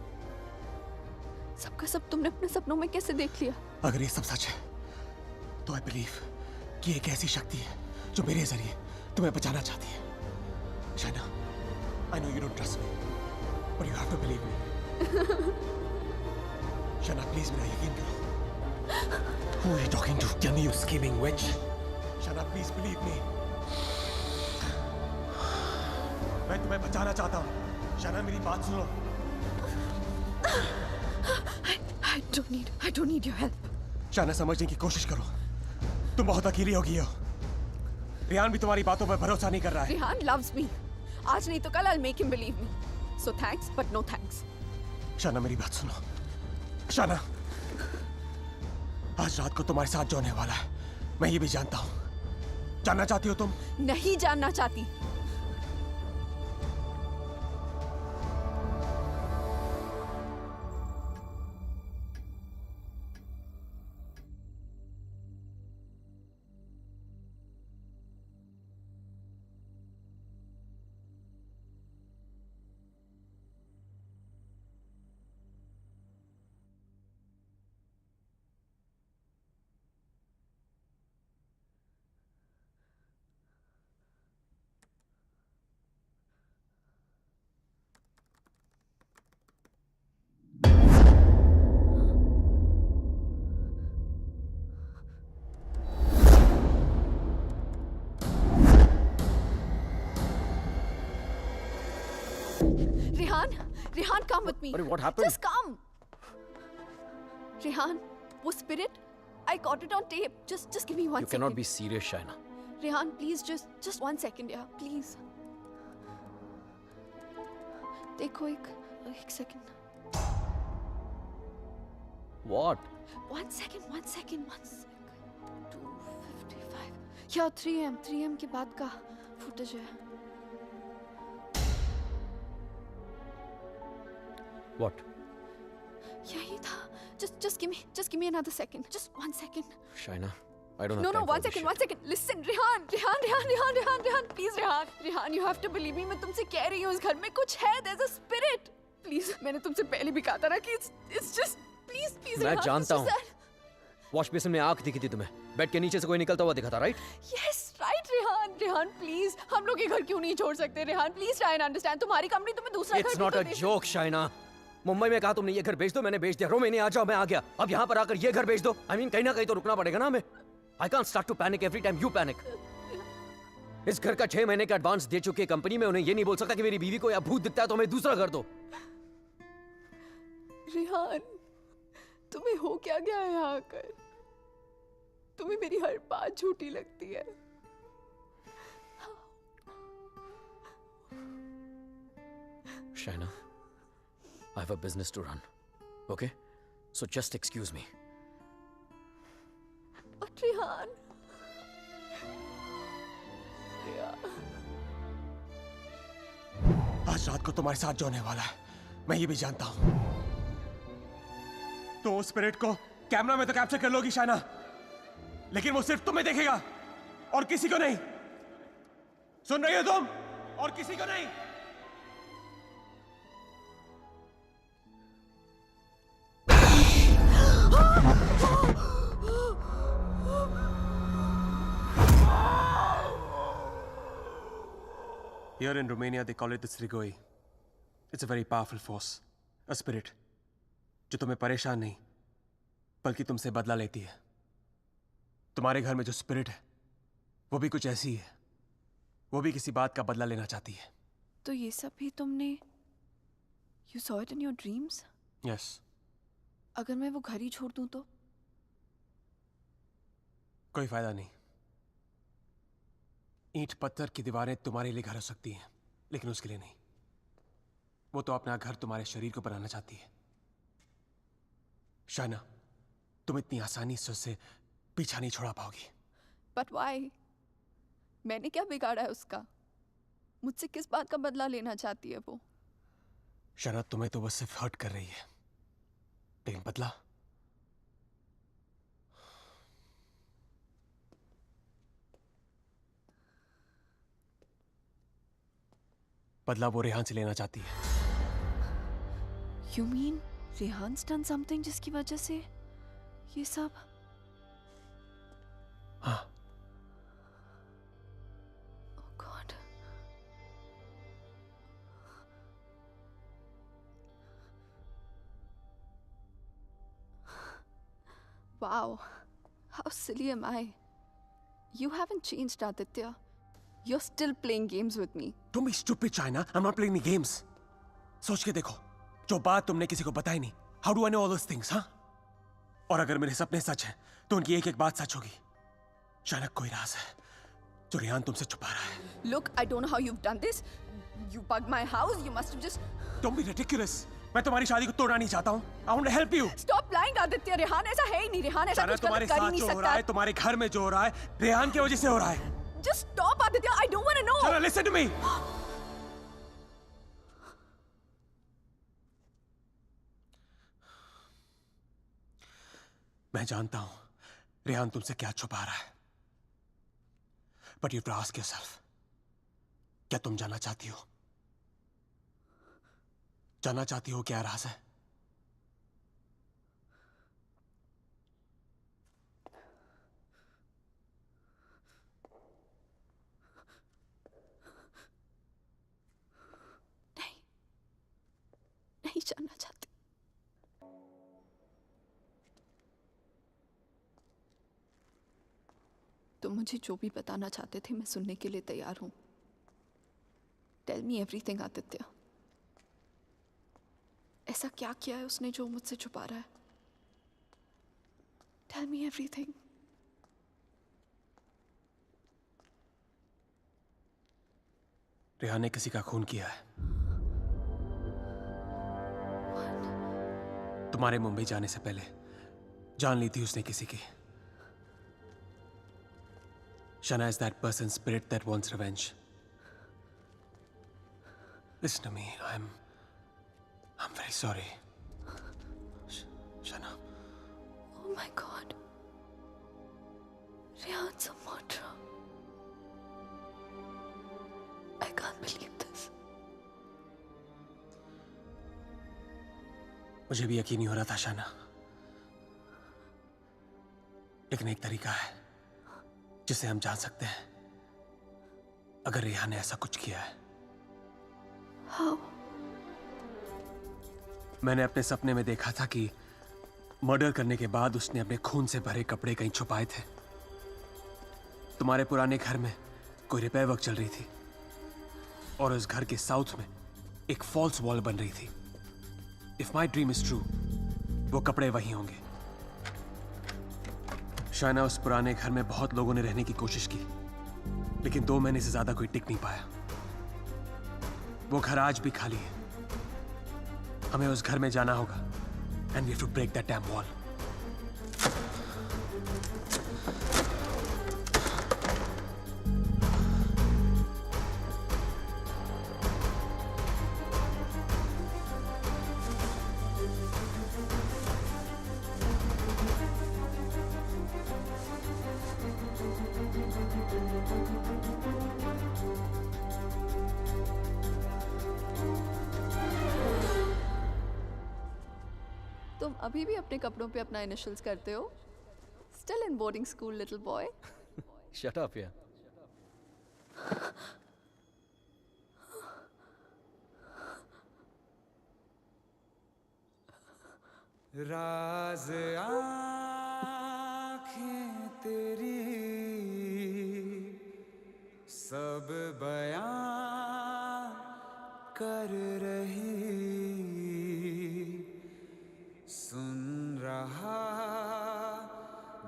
सबका सब तुमने अपने सपनों में कैसे देख लिया? अगर ये सब सच है तो आई बिलीव कि एक ऐसी शक्ति है जो मेरे जरिए तुम्हें बचाना चाहती है। Shaina, I know you don't trust me, but you have to believe me. Shaina, please मेरा यकीन करो। Who are you talking to? Tell me, you scheming witch. Shaina, please believe me. मैं तुम्हें बचाना चाहता हूँ। शाइना, मेरी बात सुनो। I don't need your help. Shaina, समझने की कोशिश करो, तुम बहुत अकेली हो गई हो। रेहान भी तुम्हारी बातों पर भरोसा नहीं कर रहा है। Rehan loves me. आज नहीं तो कल I'll make him believe me. So thanks, but no thanks. Shaina, मेरी बात सुनो। शाइना, आज रात को तुम्हारे साथ जो होने वाला है, मैं ये भी जानता हूँ। जानना चाहती हो तुम? नहीं जानना चाहती। Rehan, come with me. What happened? Just come. Rehan, वो spirit, I caught it on tape. Just give me one You second. cannot be serious, Shaina. Rehan, please, just 1 second, yeah, please. देखो एक second. What? 1 second. 2:55. Yeah, 3 am के बाद का footage है. What? यही था. Just give me another second. Just 1 second. Shaina, I don't have No, time for 1 this second, shit. 1 second. Listen, Rehan, please, Rehan, you have to believe me. मैं तुमसे कह रही हूँ इस घर में कुछ है. There's a spirit. Please, मैंने तुमसे पहले भी कहा था ना कि it's just please, मैं Rehan, जानता it's हूँ. just that. वॉश बेसिन में आंख दिखी थी तुम्हें. बेड के नीचे से कोई निकलता हुआ दिखा था, right? Yes, right, Rehan, please. हम लोग ये घर क्यों नहीं छोड़ सकते, Rehan? Please try and understand. तुम्हारी कंपनी तुम्हें दूसरा घर It's भी not तो a they- joke, Shaina. Mumbai में कहा तुमने ये घर बेच दो, मैंने बेच दिया. रोमेनिया आ जाओ, मैं आ गया. अब यहाँ पर आकर ये घर बेच दो. I mean, कहीं ना कहीं तो रुकना पड़ेगा ना हमें. I can't start to panic every time you panic. इस घर का 6 महीने का एडवांस दे चुकी है कंपनी में. उन्हें ये नहीं बोल सकता कि मेरी बीवी को या भूत दिखता है तो हमें दूसरा घर दो. रेहान, तुम्हें हो क्या गया है यहाँ आकर? तुम्हें मेरी हर बात झूठी लगती है. Shaina, I have a business to run. Okay? So just excuse me. But Rehan, आज रात को तुम्हारे साथ जो होने वाला है मैं ये भी जानता हूं. तो उस स्पिरिट को कैमरा में तो कैप्चर कर लोगी शाइना, लेकिन वो सिर्फ तुम्हें देखेगा और किसी को नहीं. सुन रही हो तुम? और किसी को नहीं. Here in Romania, they call it the Strigoi. It's a very powerful force, a spirit, जो तुम्हें परेशान नहीं, बल्कि तुमसे बदला लेती है. तुम्हारे घर में जो स्पिरिट है, वो भी कुछ ऐसी ही है. वो भी किसी बात का बदला लेना चाहती है. तो ये सब भी तुमने You saw it in your dreams? Yes. अगर मैं वो घर ही छोड़ दूं तो? कोई फायदा नहीं. ईंट पत्थर की दीवारें तुम्हारे लिए घर हो सकती हैं, लेकिन उसके लिए नहीं. वो तो अपना घर तुम्हारे शरीर को बनाना चाहती है. शाइना, तुम इतनी आसानी से उससे पीछा नहीं छोड़ा पाओगी. But why? मैंने क्या बिगाड़ा है उसका? मुझसे किस बात का बदला लेना चाहती है वो? शाइना, तुम्हें तो वो सिर्फ हर्ट कर रही है, लेकिन बदला? बदला वो रेहान से लेना चाहती है. You mean रेहान's done something जिसकी वजह से ये सब? हाँ. Oh God. Wow. How silly am I? You haven't changed, Aditya. You're still playing games with me. Don't be stupid, China. I'm not playing any games. सोच के देखो, जो बात तुमने किसी को बताई नहीं. How do I know all those things, हाँ? और अगर मेरे सपने सच हैं, तो उनकी एक-एक बात सच होगी. शायद कोई राज है, जो रेहान तुमसे छुपा रहा है. Look, I don't know how you've done this. You bugged my house. You must have just... Don't be ridiculous. मैं तुम्हारी शादी को तोड़ना नहीं चाहता हूँ. I want to help you. Stop lying, Aditya. Rehan ऐसा है ही नहीं. रेहान ऐसा कुछ तुम्हारे गलत कर ही साथ नहीं जो हो रहा सकता. है, तुम्हारे घर में जो हो रहा है, रेहान की वजह से हो रहा है. Just stop, Aditya. I don't want to know. Shana, listen to me. मैं जानता हूं रेहान तुमसे क्या छुपा रहा है. But you have to ask yourself, क्या तुम जानना चाहती हो? जानना चाहती हो क्या राज है? नहीं जानना चाहती. तुम मुझे जो भी बताना चाहते थे मैं सुनने के लिए तैयार हूं. Tell me everything, Aditya. ऐसा क्या किया है उसने जो मुझसे छुपा रहा है? Tell me everything. रेहान ने किसी का खून किया है। तुम्हारे मुंबई जाने से पहले जान ली थी उसने किसी की। Shana is that person's spirit that wants revenge. Listen to me. I'm very sorry. Shana. Oh my God. Rehan's a murderer. I can't believe this. मुझे भी यकीन नहीं हो रहा था शाना, लेकिन एक तरीका है जिसे हम जान सकते हैं अगर रेहान ने ऐसा कुछ किया है। How? मैंने अपने सपने में देखा था कि मर्डर करने के बाद उसने अपने खून से भरे कपड़े कहीं छुपाए थे। तुम्हारे पुराने घर में कोई रिपेयर वर्क चल रही थी और उस घर के साउथ में एक फॉल्स वॉल बन रही थी। If my dream is true, वो कपड़े वहीं होंगे। शायना, उस पुराने घर में बहुत लोगों ने रहने की कोशिश की, लेकिन 2 महीने से ज्यादा कोई टिक नहीं पाया। वो घर आज भी खाली है। हमें उस घर में जाना होगा and we have to break that damn wall. तुम अभी भी अपने कपड़ों पे अपना इनिशियल्स करते हो? Still in boarding school, little boy. Shut up, yeah. राज आँखें तेरी सब बयां कर रही, सुन रहा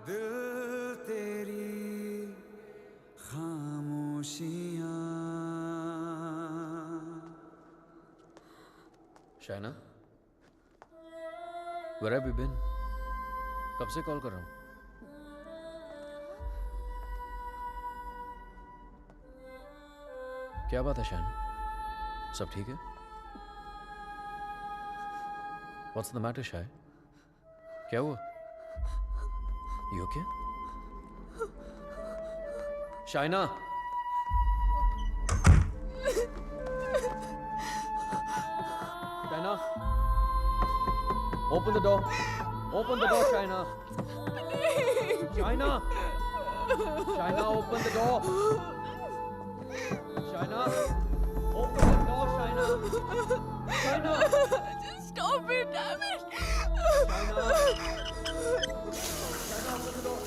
दिल तेरी खामोशियाँ। Shaina, where have you been? कब से कॉल कर रहा हूँ? क्या बात है शायना? सब ठीक है? What's the matter, शाय? क्या हुआ? You okay? Shaina! Shaina! Open the door! Open the door, Shaina! Shaina! Shaina, open the door! Shaina! Open the door, Shaina! Shaina! Just stop it, damn it! Shaina! Shaina, open the door!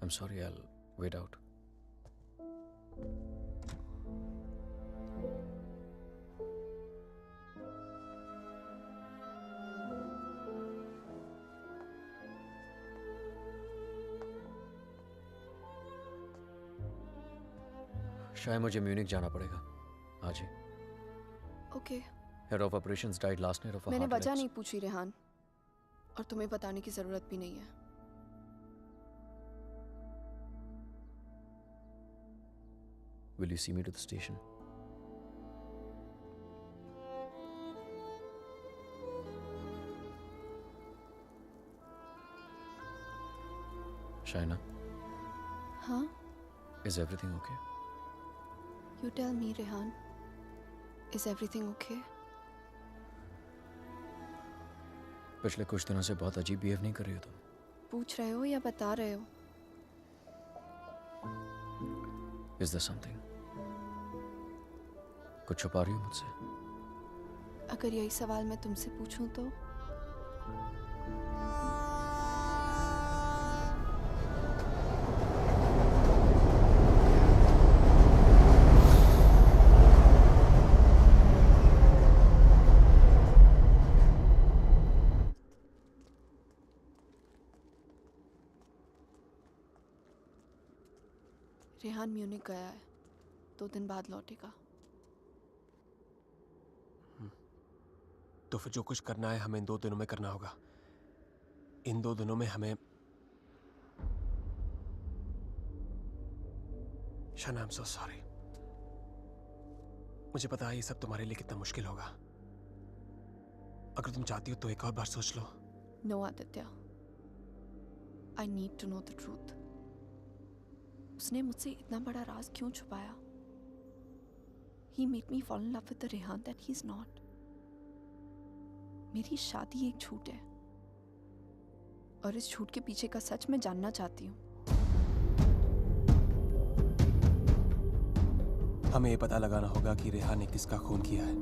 I'm sorry, I'll wait out. शायद मुझे Munich जाना पड़ेगा आज ही। Okay. Head of operations died last night of a मैंने heart वजह collapse. नहीं पूछी रेहान। और तुम्हें बताने की जरूरत भी नहीं है। Will you see me to the station? Shaina, हाँ, is everything okay? you tell me, Rehan, is everything okay? पिछले कुछ दिनों से बहुत अजीब बिहेव नहीं कर रही हो तुम। पूछ रहे हो या बता रहे हो? Is there something? कुछ छुपा रही हो मुझसे? अगर यही सवाल मैं तुमसे पूछूं तो? रेहान म्यूनिख गया है, 2 दिन बाद लौटेगा। तो फिर जो कुछ करना है हमें इन 2 दिनों में करना होगा। इन 2 दिनों में हमें शाना, आई एम सो सॉरी। मुझे पता है ये सब तुम्हारे लिए कितना मुश्किल होगा। अगर तुम चाहती हो तो एक और बार सोच लो। No Aditya, I need to know the truth. उसने मुझसे इतना बड़ा राज क्यों छुपाया? He made me fall in love with the Rehan that he's not. मेरी शादी एक झूठ है और इस झूठ के पीछे का सच मैं जानना चाहती हूँ। हमें ये पता लगाना होगा कि रेहान ने किसका खून किया है।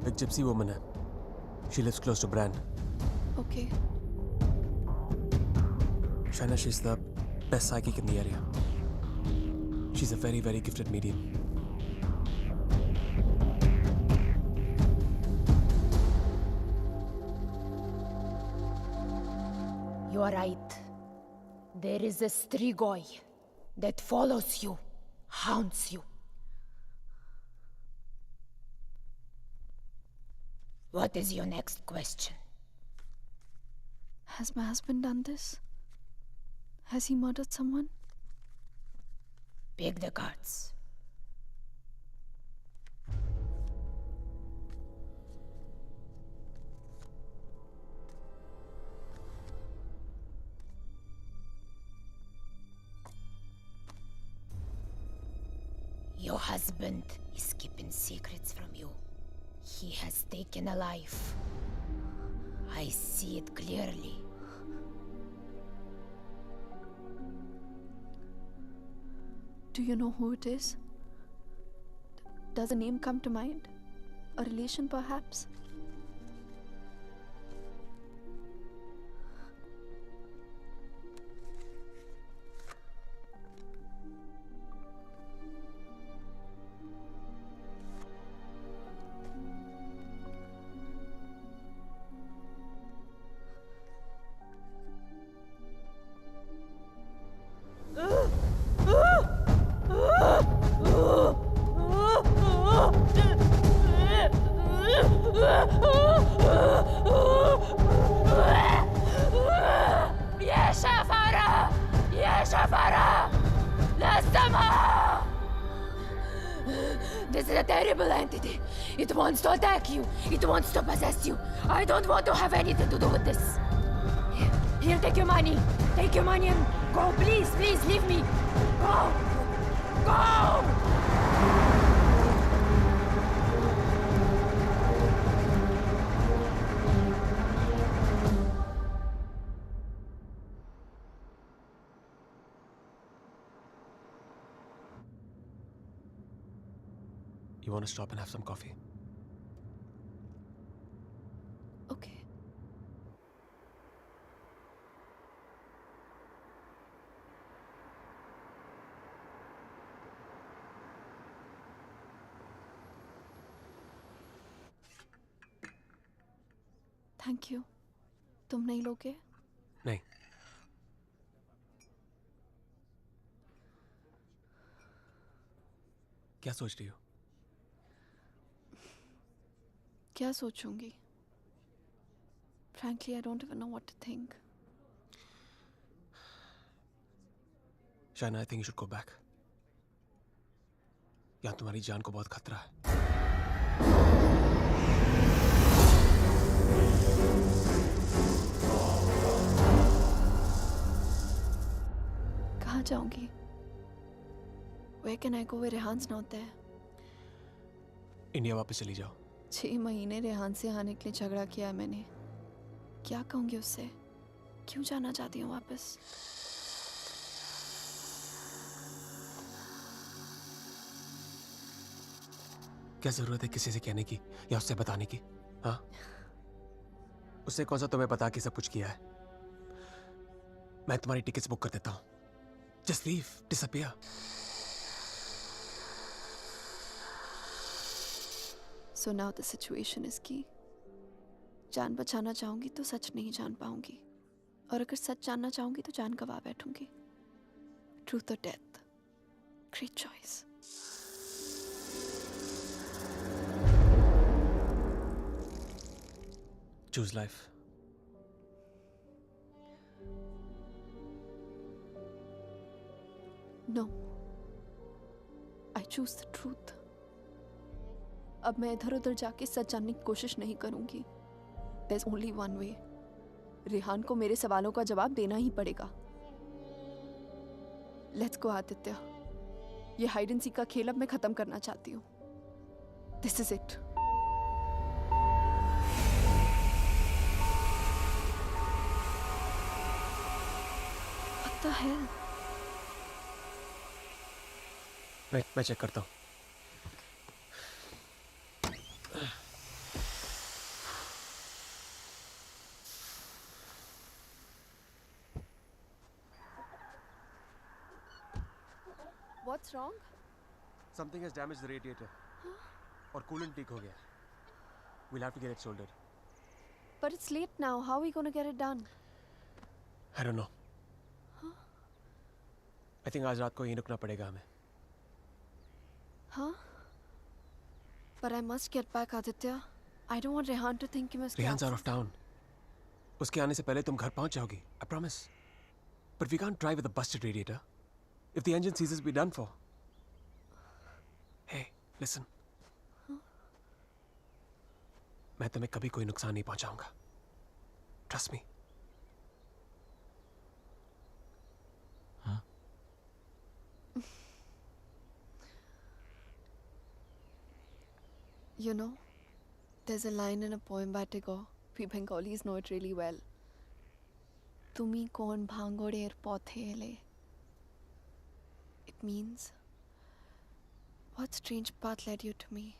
एक जिप्सी वुमन है। She lives close to Bran. Okay. Shaina, she's the best psychic in the area. She's a very, very gifted medium. You are right. There is a Strigoi that follows you, haunts you. What is your next question? Has my husband done this? Has he murdered someone? Pick the cards. Your husband is keeping secrets from you. He has taken a life. I see it clearly. Do you know who it is? Does a name come to mind? A relation, perhaps? This is a terrible entity. It wants to attack you. It wants to possess you. I don't want to have anything to do with this. Here, take your money. Take your money and go. Please, please, leave me. Go. Go! You want to stop and have some coffee? Okay. Thank you. तुम नहीं लोगे? नहीं। क्या सोच रही हो? क्या सोचूंगी? Frankly, I don't even know what to think. Shaina, I think you should go back. यहाँ तुम्हारी जान को बहुत खतरा है. कहाँ जाऊंगी? Where can I go where Rehan's not there? India वापस चली जाओ. 6 महीने रेहान से आने के लिए झगड़ा किया है मैंने. क्या कहूंगी उससे? क्यों जाना चाहती हूँ वापस? क्या जरूरत है किसी से कहने की या उससे बताने की? हाँ, उससे कौन सा तुम्हें बता के सब कुछ किया है? मैं तुम्हारी टिकट्स बुक कर देता हूँ. Just leave, disappear. So now the situation is key. जान बचाना चाहूंगी तो सच नहीं जान पाऊंगी, और अगर सच जानना चाहूंगी तो जान गवा बैठूंगी. Truth or death? Great choice. Choose life. No. I choose the truth. अब मैं इधर उधर जाके सच जानने की कोशिश नहीं करूंगी. There's only one way. Rehan को मेरे सवालों का जवाब देना ही पड़ेगा. Let's go, Aditya. ये हाइड एंड सीक का खेल अब मैं खत्म करना चाहती हूँ. This is it. What the hell? मैं चेक करता हूँ. What's wrong? Something has damaged the radiator. और coolant leak हो गया. We'll have to get it soldered. But it's late now. How are we going to get it done? I don't know. I think आज रात को यहीं रुकना पड़ेगा हमें. Huh? But I must get back, Aditya. I don't want Rehan to think कि मैं उसके Rehan's out of town. उसके आने से पहले तुम घर पहुंच जाओगी. I promise. But we can't drive with a busted radiator. If the engine seizes, we're done for. Hey, listen. मैं तुम्हें कभी कोई नुकसान नहीं पहुंचाऊंगा. Trust me. You know, there's a line in a poem by Tagore. We Bengalis know it really well. Tumi kon bhangorer pothele. It means, what strange path led you to me?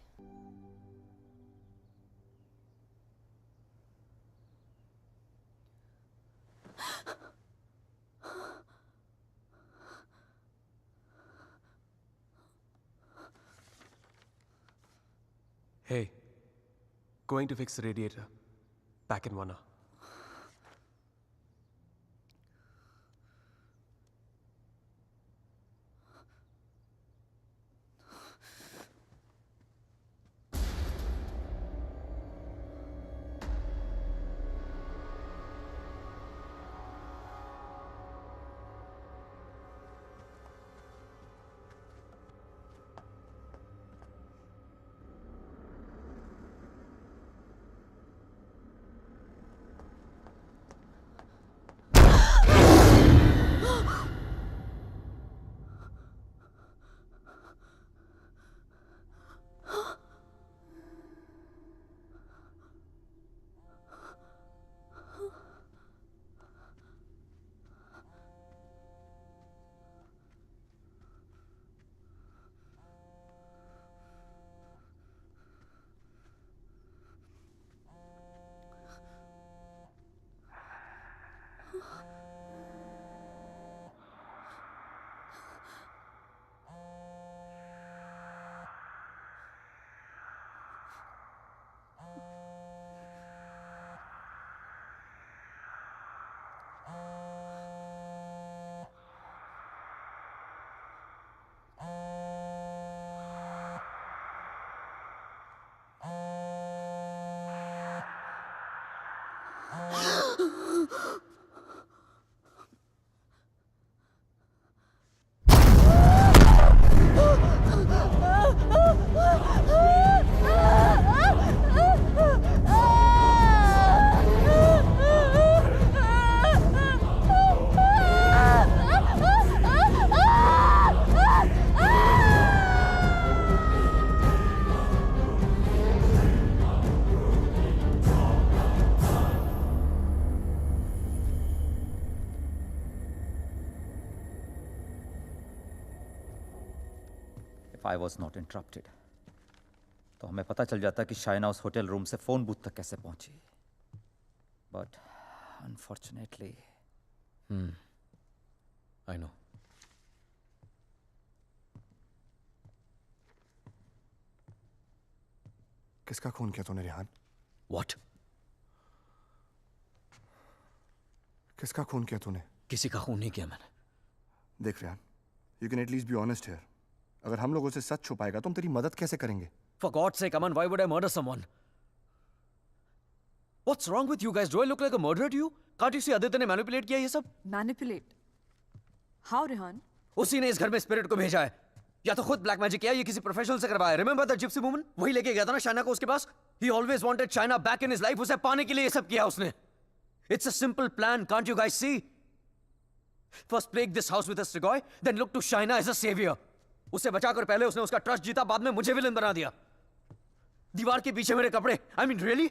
Hey, going to fix the radiator. Back in 1 hour. I was not interrupted, तो हमें पता चल जाता कि शाइना उस hotel room से phone booth तक कैसे पहुंची. But unfortunately, I know. किसका खून किया तूने रेहान? What? किसका खून किया तूने? किसी का खून नहीं किया मैंने. देख Rehan, you can at least be honest here. अगर हम लोगों से सच छुपाएगा तो हम तेरी मदद कैसे करेंगे? For God's sake, Aman, why would I murder someone? What's wrong with you guys? Do I look like a murderer to you? Can't you see Aditya ने manipulate किया ये सब? Manipulate? How, Rehan? उसी ने इस घर में स्पिरिट को भेजा है. या तो खुद ब्लैक मैजिक किया, ये किसी प्रोफेशनल से करवाया. Remember the gypsy woman? वही लेके गया था ना शाइना को उसके पास. He always wanted Shaina back in his life. उसे पाने के लिए ये सब किया उसने. It's a simple plan, can't you guys see? First plague this house with a Strigoi, then look to Shaina as a savior. उसे बचाकर पहले उसने उसका ट्रस्ट जीता, बाद में मुझे विलन बना दिया. दीवार के पीछे मेरे कपड़े. I mean, really?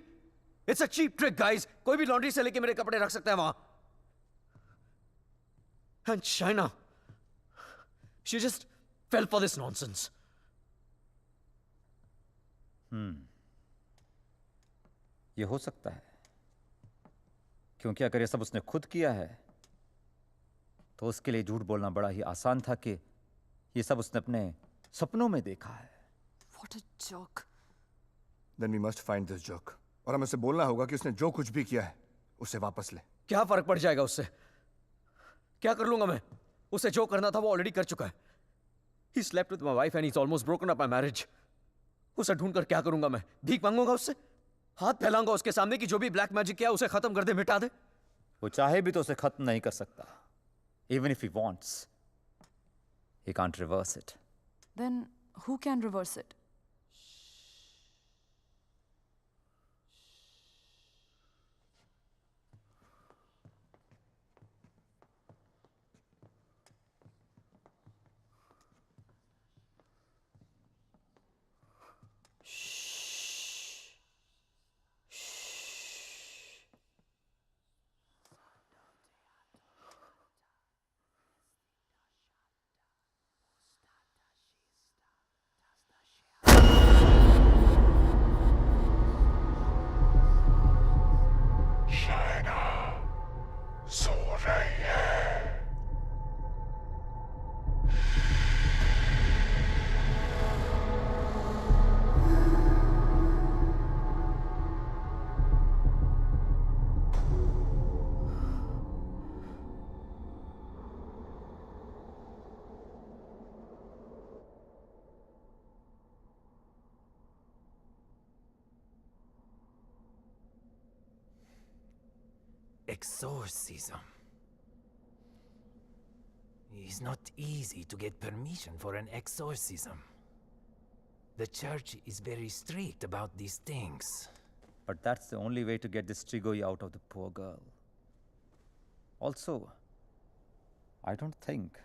It's a cheap trick, guys. कोई भी लॉन्ड्री से लेके मेरे कपड़े रख सकता है वहां. And Shaina, she just fell for this nonsense. ये हो सकता है, क्योंकि अगर ये सब उसने खुद किया है तो उसके लिए झूठ बोलना बड़ा ही आसान था कि ये सब उसने अपने सपनों में देखा है. What a joke. Then we must find this joke. और हमें उसे बोलना होगा कि उसने जो कुछ भी किया है उसे वापस ले. क्या फर्क पड़ जाएगा उससे? क्या कर लूंगा मैं? उसे जो करना था वो ऑलरेडी कर चुका है. He slept with my wife and he's almost broken up my marriage. उसे ढूंढकर क्या करूंगा मैं? भीख मांगूंगा उससे? हाथ फैलाऊंगा उसके सामने कि जो भी ब्लैक मैजिक किया उसे खत्म कर दे, मिटा दे? वो चाहे भी तो उसे खत्म नहीं कर सकता. Even if he wants, he can't reverse it. Then who can reverse it? Exorcism. It's not easy to get permission for an exorcism. The church is very strict about these things. But that's the only way to get this Strigoi out of the poor girl. Also, I don't think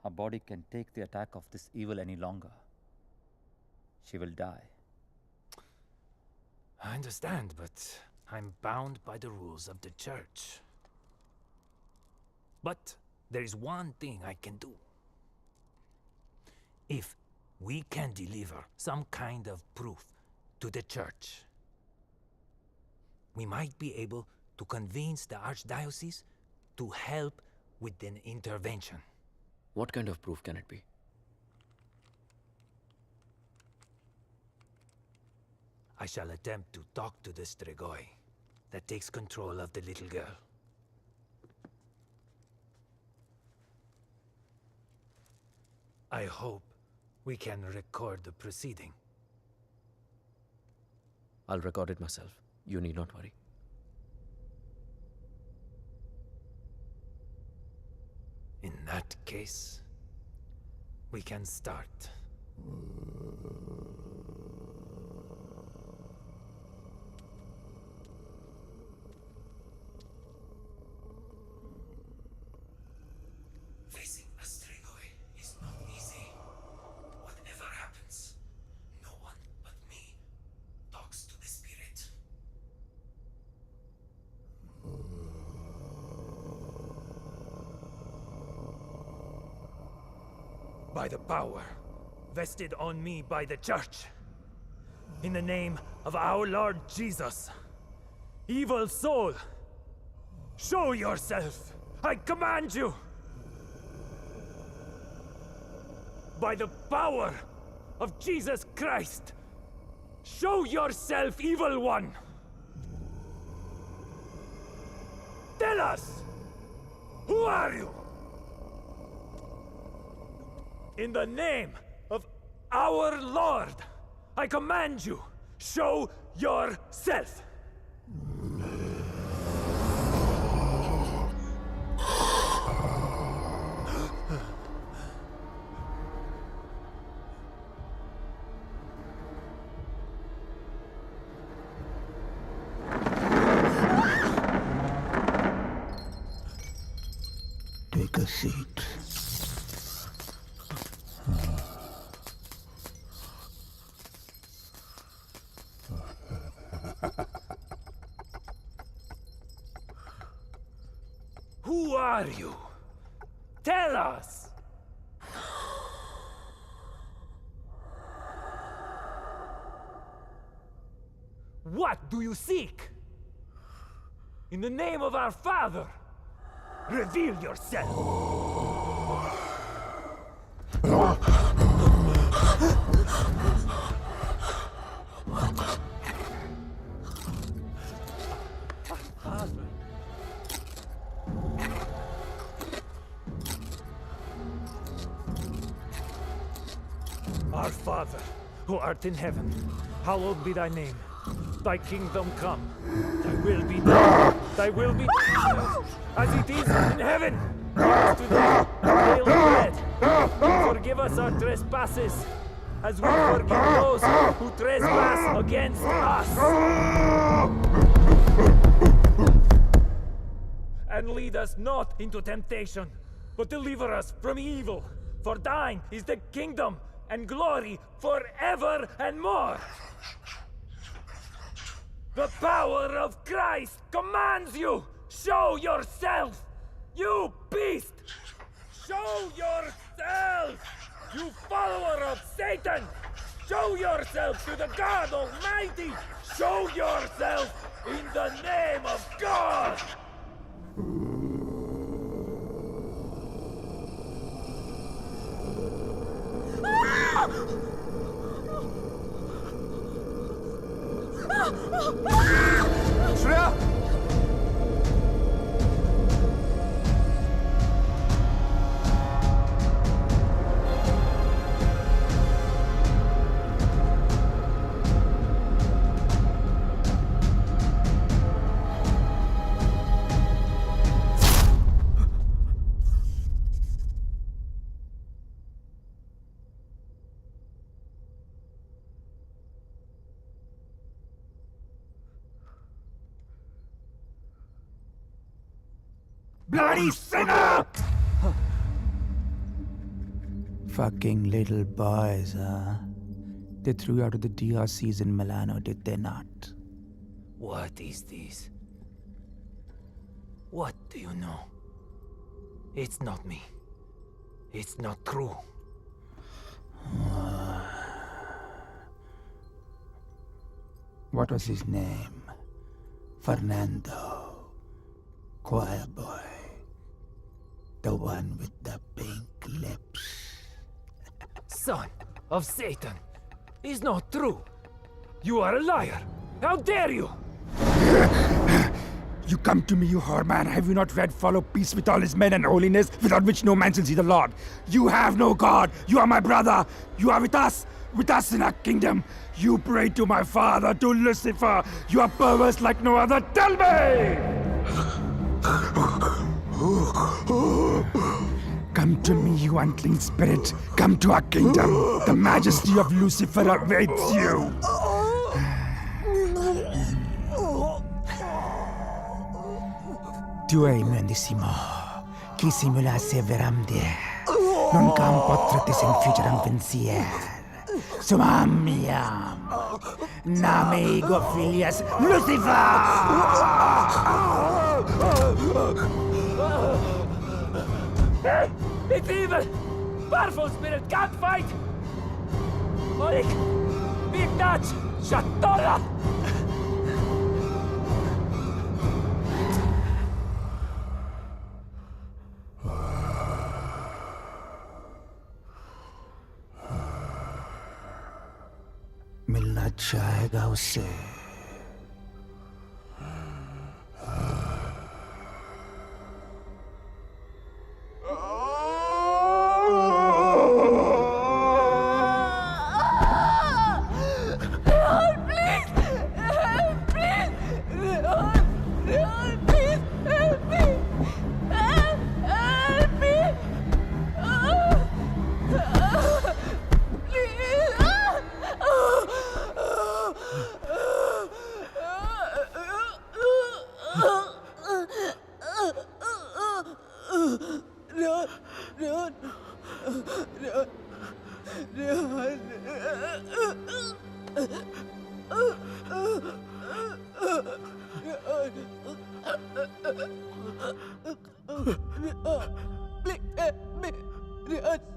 her body can take the attack of this evil any longer. She will die. I understand, but I'm bound by the rules of the church. But there is one thing I can do. If we can deliver some kind of proof to the church, we might be able to convince the archdiocese to help with an intervention. What kind of proof can it be? I shall attempt to talk to the Strigoi that takes control of the little girl. I hope we can record the proceeding. I'll record it myself. You need not worry. In that case, we can start. Facing a Strigoi is not easy. Whatever happens, no one but me talks to the spirit. By the power vested on me by the church. In the name of our Lord Jesus, evil soul, show yourself. I command you. By the power of Jesus Christ, show yourself, evil one. Tell us, who are you? In the name of our Lord, I command you, show yourself. Take a seat. Who are you? Tell us! What do you seek? In the name of our Father, reveal yourself! Our Father, who art in heaven, hallowed be thy name. Thy kingdom come. Thy will be done. Thy will be done as it is in heaven. Give us today our daily bread. Forgive us our trespasses, as we forgive those who trespass against us. And lead us not into temptation, but deliver us from evil. For thine is the kingdom and glory forever and more. The power of Christ commands you! Show yourself! You beast! Show yourself! You follower of Satan! Show yourself to the God Almighty! Show yourself in the name of God! Shreya! Bloody sinner! Fucking little boys, huh? They threw you out of the DRCs in Milano, did they not? What is this? What do you know? It's not me. It's not true. What was his name? Fernando. Choir boy. The one with the pink lips. Son of Satan! Is not true! You are a liar! How dare you! You come to me, you whore man. Have you not read follow peace with all his men and holiness, without which no man shall see the Lord? You have no God. You are my brother. You are with us in our kingdom. You pray to my father, to Lucifer. You are perverse like no other. Tell me! Come to me, you unclean spirit. Come to our kingdom. The majesty of Lucifer awaits you. Tu hai mendissimo, chi simulasse veramde, non cam potratis in futuram pensier. Sumam miam, namigo filias Lucifer! It's evil! Powerful spirit can't fight! Oleg! Big touch! Shatola! मिलना चाहेगा उससे।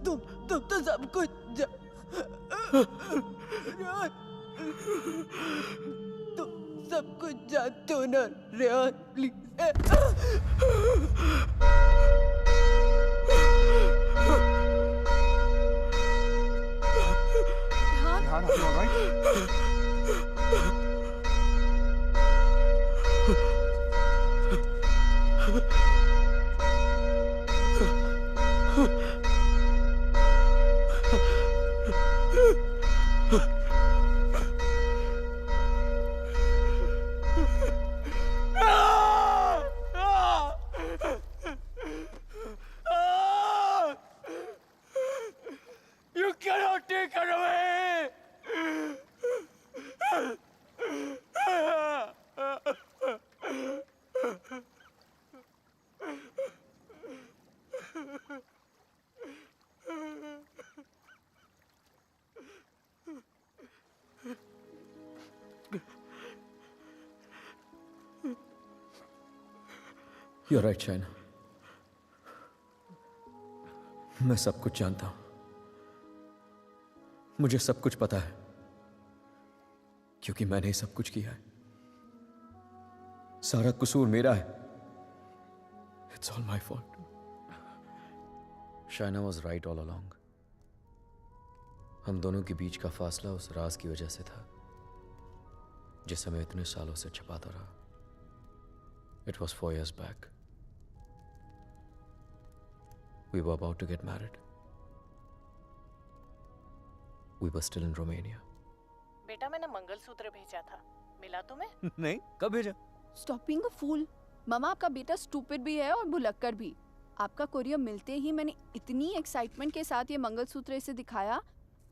तुम तो सब कुछ तुम सब कुछ जानते हो ना Rehan, please. Rehan, are you all right? You cannot take her away! You're right, China. मैं सब कुछ जानता हूं। मुझे सब कुछ पता है क्योंकि मैंने ही सब कुछ किया है। सारा कसूर मेरा है। It's all my fault. Shaina was right all along. हम दोनों के बीच का फासला उस राज की वजह से था जिसे मैं इतने सालों से छिपाता रहा। It was 4 years back. We were about to get married. We were still in Romania. बेटा मैंने मंगलसूत्र भेजा था, मिला तुम्हें? नहीं, कब भेजा? Stop being a fool. मामा आपका बेटा स्टूपिड भी है और भुलक्कड़ भी। आपका कोरियर मिलते ही मैंने इतनी एक्साइटमेंट के साथ ये मंगलसूत्र इसे दिखाया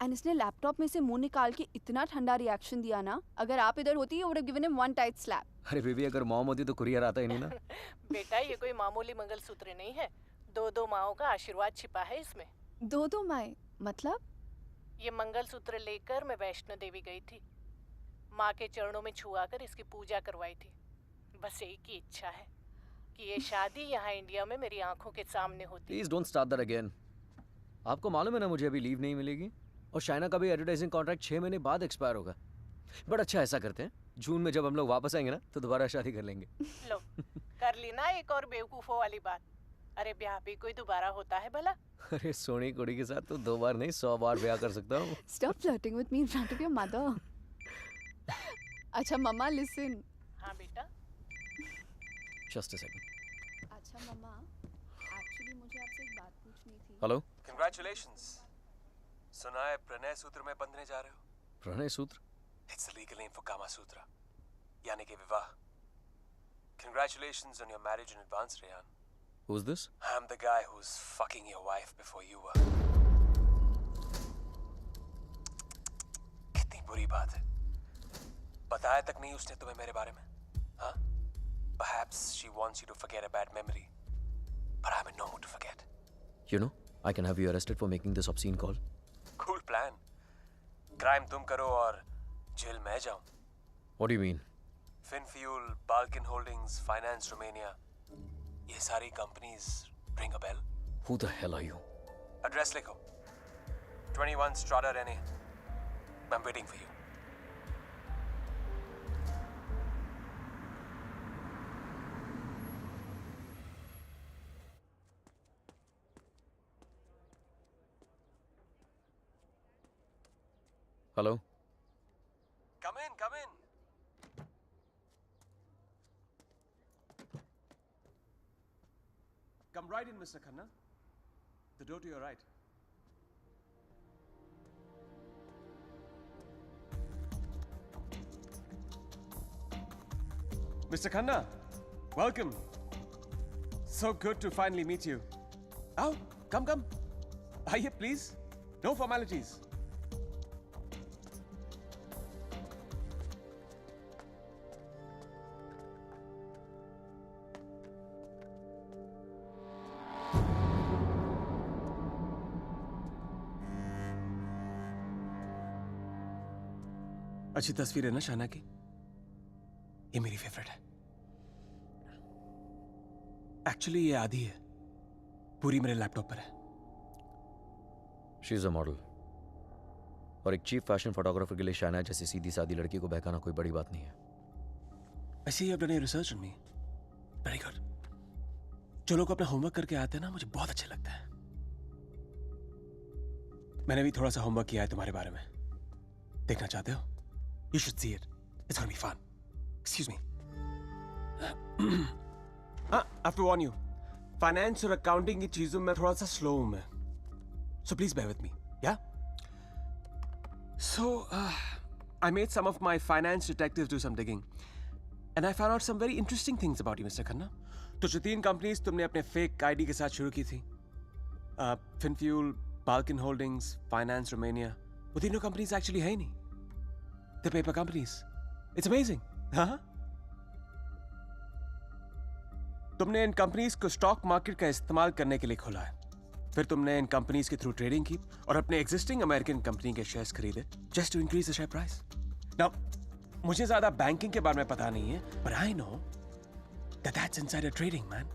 एंड इसने लैपटॉप में से मुंह निकाल के इतना ठंडा रिएक्शन दिया ना, अगर आप इधर होती you would have given him one tight slap. अरे बेबी, अगर मॉम होती तो कुरियर आता ही नहीं ना। बेटा ये कोई मामूली मंगलसूत्र नहीं है, 2 माओं का आशीर्वाद छिपा है इसमें। 2 माएं मतलब? ये मंगलसूत्र लेकर मैं वैष्णो देवी गई थी, माँ के चरणों में छुआ कर इसकी पूजा करवाई थी। बस एक ही इच्छा है कि ये शादी यहाँ इंडिया में मेरी आंखों के सामने होती। Please don't start that again. आपको मालूम है ना मुझे अभी लीव नहीं मिलेगी और शाइना का भी एडवर्टाइजिंग कॉन्ट्रैक्ट 6 महीने बाद एक्सपायर होगा। बट अच्छा ऐसा करते हैं, जून में जब हम लोग वापस आएंगे ना तो दोबारा शादी कर लेंगे। लो कर ली ना एक और बेवकूफों वाली बात। अरे ब्याह भी कोई दोबारा होता है भला? अरे सोनी कुड़ी के साथ तो 2 बार नहीं 100 बार ब्याह कर सकता हूँ। Stop flirting with me in front of your mother. अच्छा मम्मा listen. हाँ बेटा। Just a second. अच्छा मम्मा, एक्चुअली मुझे आपसे एक बात पूछनी थी। हेलो। Congratulations. सुना है प्रणय सूत्र में बंधने जा रहे हो? प्रणय सूत्र? It's the legal name for Kama Sutra, यानी कि विवाह। Congratulations on your marriage in advance, Rehan. Who's this? I'm the guy who's fucking your wife before you were. कितनी बुरी बात है। बताया तक नहीं उसने तुम्हें मेरे बारे में, हाँ? Perhaps she wants you to forget a bad memory, but I'm in no mood to forget. You know, I can have you arrested for making this obscene call. Cool plan. Crime तुम करो और jail मैं जाऊं। What do you mean? Finfuel, Balkan Holdings, Finance Romania. ये सारी companies ring a bell? Who the hell are you? Address लिखो। 21 Strada Rene, I'm waiting for you. Hello Come in, come in. Come right in, Mr. Khanna. The door to your right. Mr. Khanna, welcome. So good to finally meet you. Oh, come. Aye, please. No formalities. अच्छी तस्वीर है ना शाना की? ये मेरी favourite है। Actually ये आधी है, पूरी मेरे लैपटॉप पर है। शी इज अ मॉडल, और एक चीफ फैशन फोटोग्राफर के लिए शाना जैसी सीधी सादी लड़की को बहकाना कोई बड़ी बात नहीं है। I see you have done your research on me. Very good. जो लोग अपना होमवर्क करके आते हैं ना, मुझे बहुत अच्छा लगता है। मैंने भी थोड़ा सा होमवर्क किया है तुम्हारे बारे में। देखना चाहते हो? You should see it. It's gonna be fun. Excuse me. I have to warn you. Finance और accounting की चीजों में थोड़ा सा slow हूँ मैं. So please bear with me. Yeah? So, I made some of my finance detectives do some digging. And I found out some very interesting things about you, Mr. Khanna. तो जो 3 companies तुमने अपने fake ID के साथ शुरू की थी, FinFuel, Balkan Holdings, Finance Romania, वो तीनों companies actually है ही नहीं. The paper companies. It's amazing. हाँ? तुमने इन कंपनीज को स्टॉक मार्केट का इस्तेमाल करने के लिए खोला है। फिर तुमने इन कंपनीज के थ्रू ट्रेडिंग की और अपने एग्जिस्टिंग अमेरिकन कंपनी के शेयर्स खरीदे just to increase the share price. Now मुझे ज्यादा बैंकिंग के बारे में पता नहीं है, but I know that that's insider trading, man.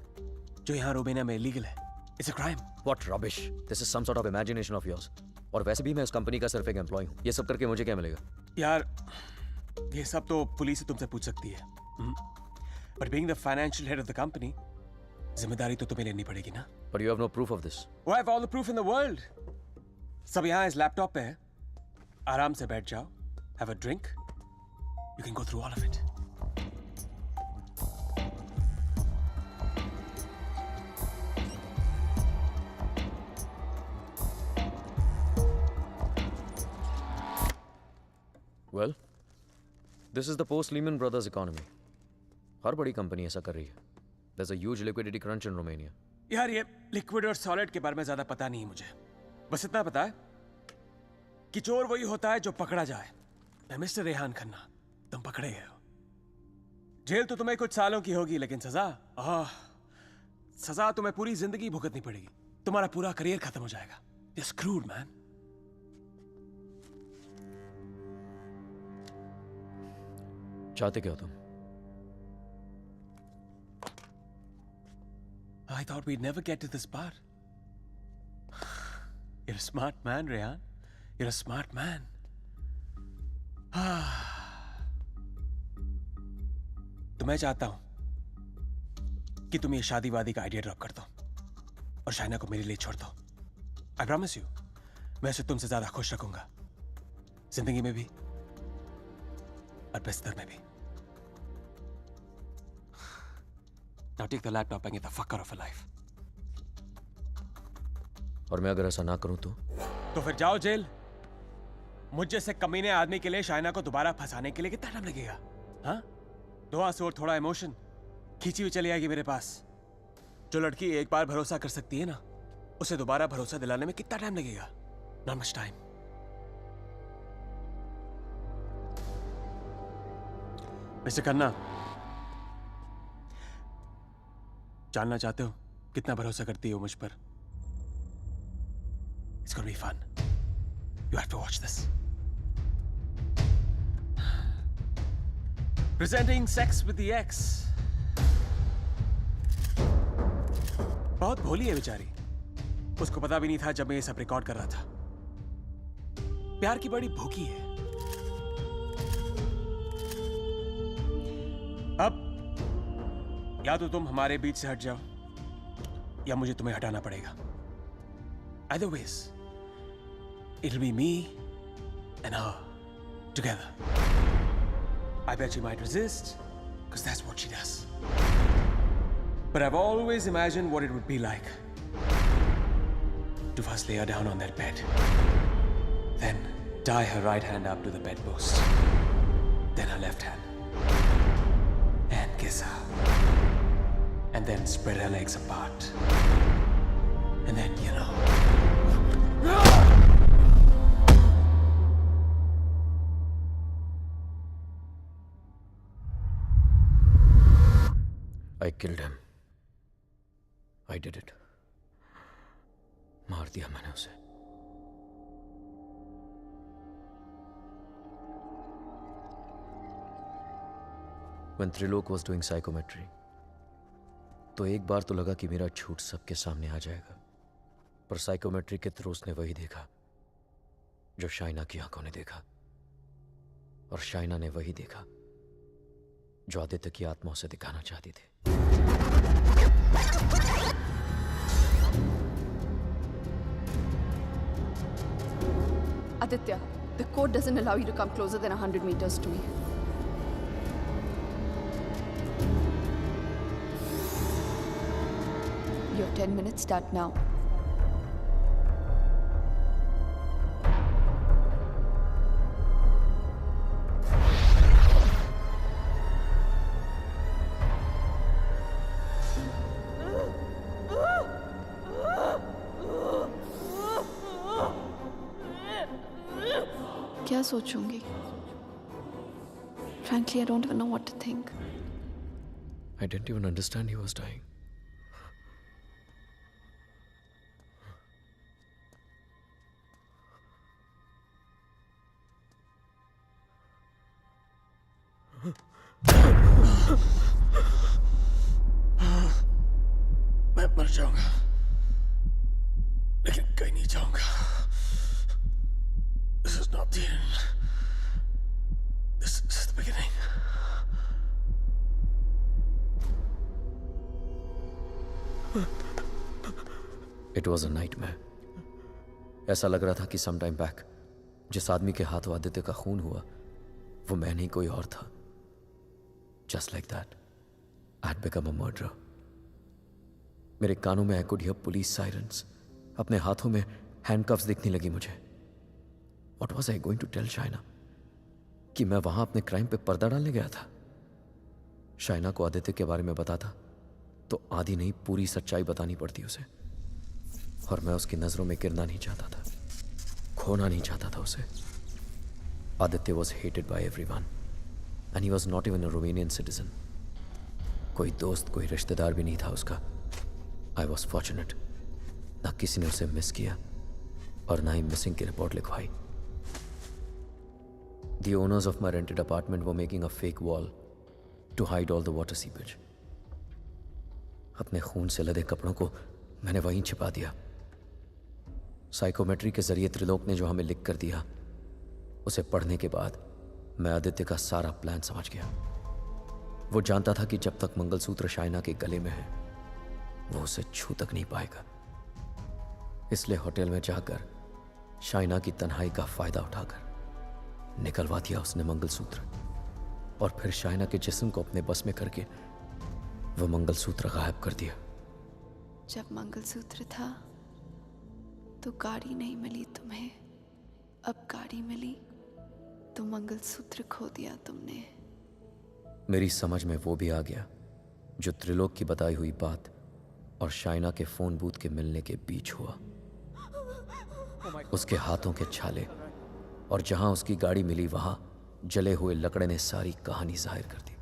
जो यहाँ रोमेनिया में इलीगल है। It's a crime. What rubbish! This is some sort of imagination of yours. और वैसे भी मैं उस कंपनी का सिर्फ एक एम्प्लॉय हूँ। ये सब करके मुझे क्या मिलेगा? यार, ये सब तो पुलिस से तुमसे पूछ सकती है। But being the financial head of the company, जिम्मेदारी तो तुम्हें लेनी पड़ेगी ना? But you have no proof of this. Oh, I have all the proof in the world. सब यहाँ इस लैपटॉप पे है। आराम से बैठ जाओ, have a drink. You can go through all of it. Well, this is the post-Lehman Brothers economy. हर बड़ी कंपनी ऐसा कर रही है. There's a huge liquidity crunch in Romania. यार ये लिक्विड और सॉलिड के बारे में ज्यादा पता नहीं है मुझे। बस इतना पता है कि चोर वही होता है जो पकड़ा जाए। मिस्टर रेहान खन्ना, तुम पकड़े गए हो। जेल तो तुम्हें कुछ सालों की होगी, लेकिन सजा तुम्हें पूरी जिंदगी भुगतनी पड़ेगी। तुम्हारा पूरा करियर खत्म हो जाएगा। You're screwed, man. चाहते क्या हो तुम? I thought we'd never get to this part. You're a smart man, Rehan. You're a smart man. तो मैं चाहता हूं कि तुम ये शादी वादी का आइडिया ड्रॉप कर दो और शाइना को मेरे लिए छोड़ दो। I promise you, मैं उसे तुमसे ज्यादा खुश रखूंगा, जिंदगी में भी और बिस्तर में भी। Now take the laptop and get the fuck out of her life. और मैं अगर ऐसा ना करूं तो फिर जाओ जेल। मुझ जैसे कमीने आदमी के लिए शाइना को दोबारा फंसाने के लिए कितना टाइम लगेगा? हाँ? 2 आंसू और थोड़ा इमोशन खींची हुई चली आएगी मेरे पास। जो लड़की एक बार भरोसा कर सकती है ना, उसे दोबारा भरोसा दिलाने में कितना टाइम लगेगा? Not much time. Mister Khanna, जानना चाहते हो कितना भरोसा करती हो मुझ पर? It's gonna be fun. You have to watch this. Presenting Sex with the Ex. बहुत भोली है बेचारी। उसको पता भी नहीं था जब मैं ये सब रिकॉर्ड कर रहा था। प्यार की बड़ी भूखी है। अब या तो तुम हमारे बीच से हट जाओ या मुझे तुम्हें हटाना पड़ेगा. Either ways, it'll be me and her together. I bet she might resist, because that's what she does. But I've always imagined what it would be like to first lay her down on that bed, then tie her right hand up to the bedpost, then her left hand, and kiss her, and then spread her legs apart, and then, you know. I killed him. I did it. मार दिया मैंने उसे. When Trilok was doing psychometry, तो एक बार तो लगा कि मेरा झूठ सबके सामने आ जाएगा, पर साइकोमेट्री के थ्रू उसने वही देखा जो शाइना की आंखों ने देखा, और शाइना ने वही देखा जो आदित्य की आत्मा उसे दिखाना चाहती थी. Aditya, the code doesn't allow you to come closer than 100 meters to me. Your 10 minutes start now. क्या सोचूंगी? Frankly, I don't even know what to think. I didn't even understand he was dying. मैं मर जाऊंगा, लेकिन कहीं नहीं जाऊंगा. This is not the end. This is the beginning. It was a nightmare. ऐसा लग रहा था कि some time back जिस आदमी के हाथों आदित्य का खून हुआ वो मैं नहीं कोई और था. Just like that, I had become a murderer. मेरे कानों में I could hear police sirens. अपने हाथों में handcuffs दिखने लगी मुझे. What was I going to tell Shaina? कि मैं वहां अपने क्राइम पे पर्दा डालने गया था. शाइना को आदित्य के बारे में बताता तो आधी नहीं पूरी सच्चाई बतानी पड़ती उसे, और मैं उसकी नजरों में गिरना नहीं चाहता था, खोना नहीं चाहता था उसे. Aditya was hated by everyone and he was not even a Romanian citizen. कोई दोस्त कोई रिश्तेदार भी नहीं था उसका. I was fortunate. ना किसी ने उसे मिस किया और ना ही मिसिंग की रिपोर्ट लिखवाई. The owners of my rented apartment were making a fake wall to hide all the water seepage. अपने खून से लदे कपड़ों को मैंने वहीं छिपा दिया. साइकोमेट्री के जरिए त्रिलोक ने जो हमें लिख कर दिया उसे पढ़ने के बाद मैं आदित्य का सारा प्लान समझ गया. वो जानता था कि जब तक मंगलसूत्र शाइना के गले में है वो उसे छू तक नहीं पाएगा. इसलिए होटल में जाकर शाइना की तन्हाई का फायदा उठाकर निकलवा दिया उसने मंगलसूत्र, और फिर शाइना के जिस्म को अपने बस में करके वो मंगलसूत्र गायब कर दिया. जब मंगलसूत्र था तो गाड़ी नहीं मिली तुम्हें, अब गाड़ी मिली तो मंगलसूत्र खो दिया तुमने. मेरी समझ में वो भी आ गया जो त्रिलोक की बताई हुई बात और शाइना के फोन बूथ के मिलने के बीच हुआ. उसके हाथों के छाले और जहां उसकी गाड़ी मिली वहां जले हुए लकड़े ने सारी कहानी जाहिर कर दी.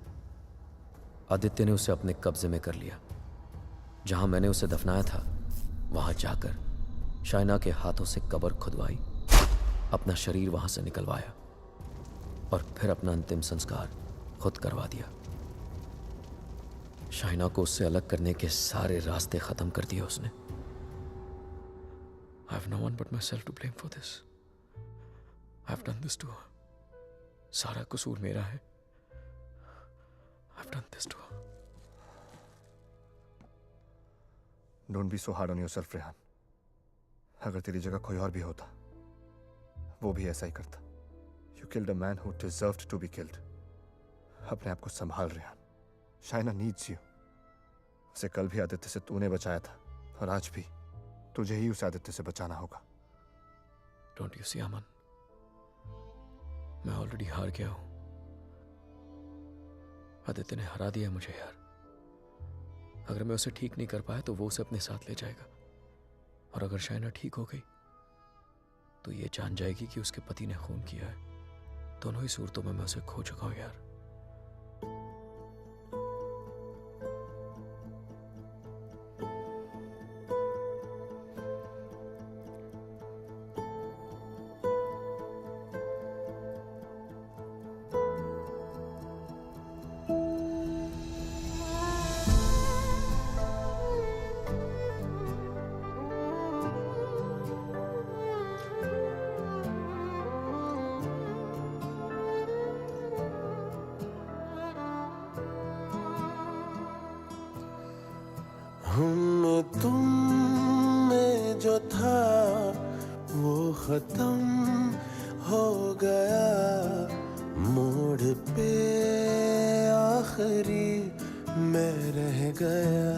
आदित्य ने उसे अपने कब्जे में कर लिया. जहां मैंने उसे दफनाया था वहां जाकर शाइना के हाथों से कब्र खुदवाई, अपना शरीर वहां से निकलवाया और फिर अपना अंतिम संस्कार खुद करवा दिया. शाइना को उससे अलग करने के सारे रास्ते खत्म कर दिए उसने. I have no one but myself to blame for this. I have done this to her. सारा कसूर मेरा है. I have done this to her. Don't be so hard on yourself, Rehan. अगर तेरी जगह कोई और भी होता, वो भी ऐसा ही करता. You killed a man who deserved to be killed. अपने आप को संभाल, रेहान. Shaina needs you. उसे कल भी आदित्य से तूने बचाया था, और आज भी तुझे ही उसे आदित्य से बचाना होगा. Don't you see, अमन? मैं ऑलरेडी हार गया हूं. आदित्य ने हरा दिया मुझे यार. अगर मैं उसे ठीक नहीं कर पाया तो वो उसे अपने साथ ले जाएगा, और अगर शाइना ठीक हो गई तो ये जान जाएगी कि उसके पति ने खून किया है. दोनों ही सूरतों में मैं उसे खो चुका हूं यार. हम तुम में जो था वो खत्म हो गया, मोड़ पे आखिरी मैं रह गया.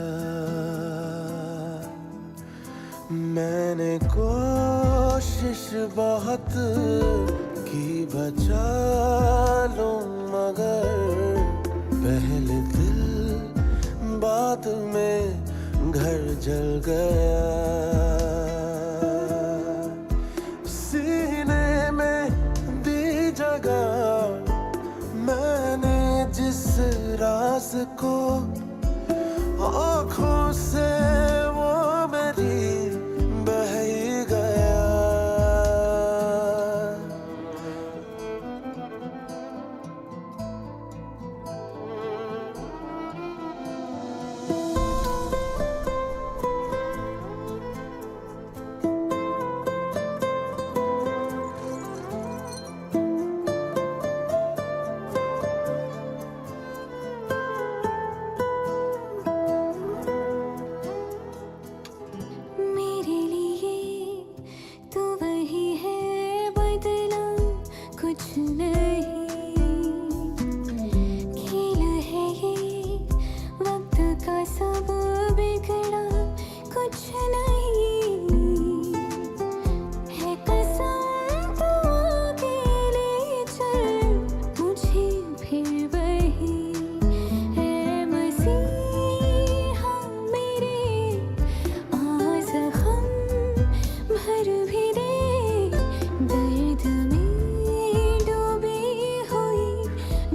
मैंने कोशिश बहुत की बचा लूं, मगर पहले दिल बाद में घर जल गया. सीने में दी जगह मैंने जिस राज को, आँखों से वो मेरी बह ही गया. मेरे लिए तू वही है, बदला कुछ नहीं. खेल है ये वक्त का, सब बिगड़ा कुछ नहीं. है कसम तू अकेले चल, मुझे फिर वही है मसीहा मेरे. आज हम भर भी दे दर्द में डूबी हुई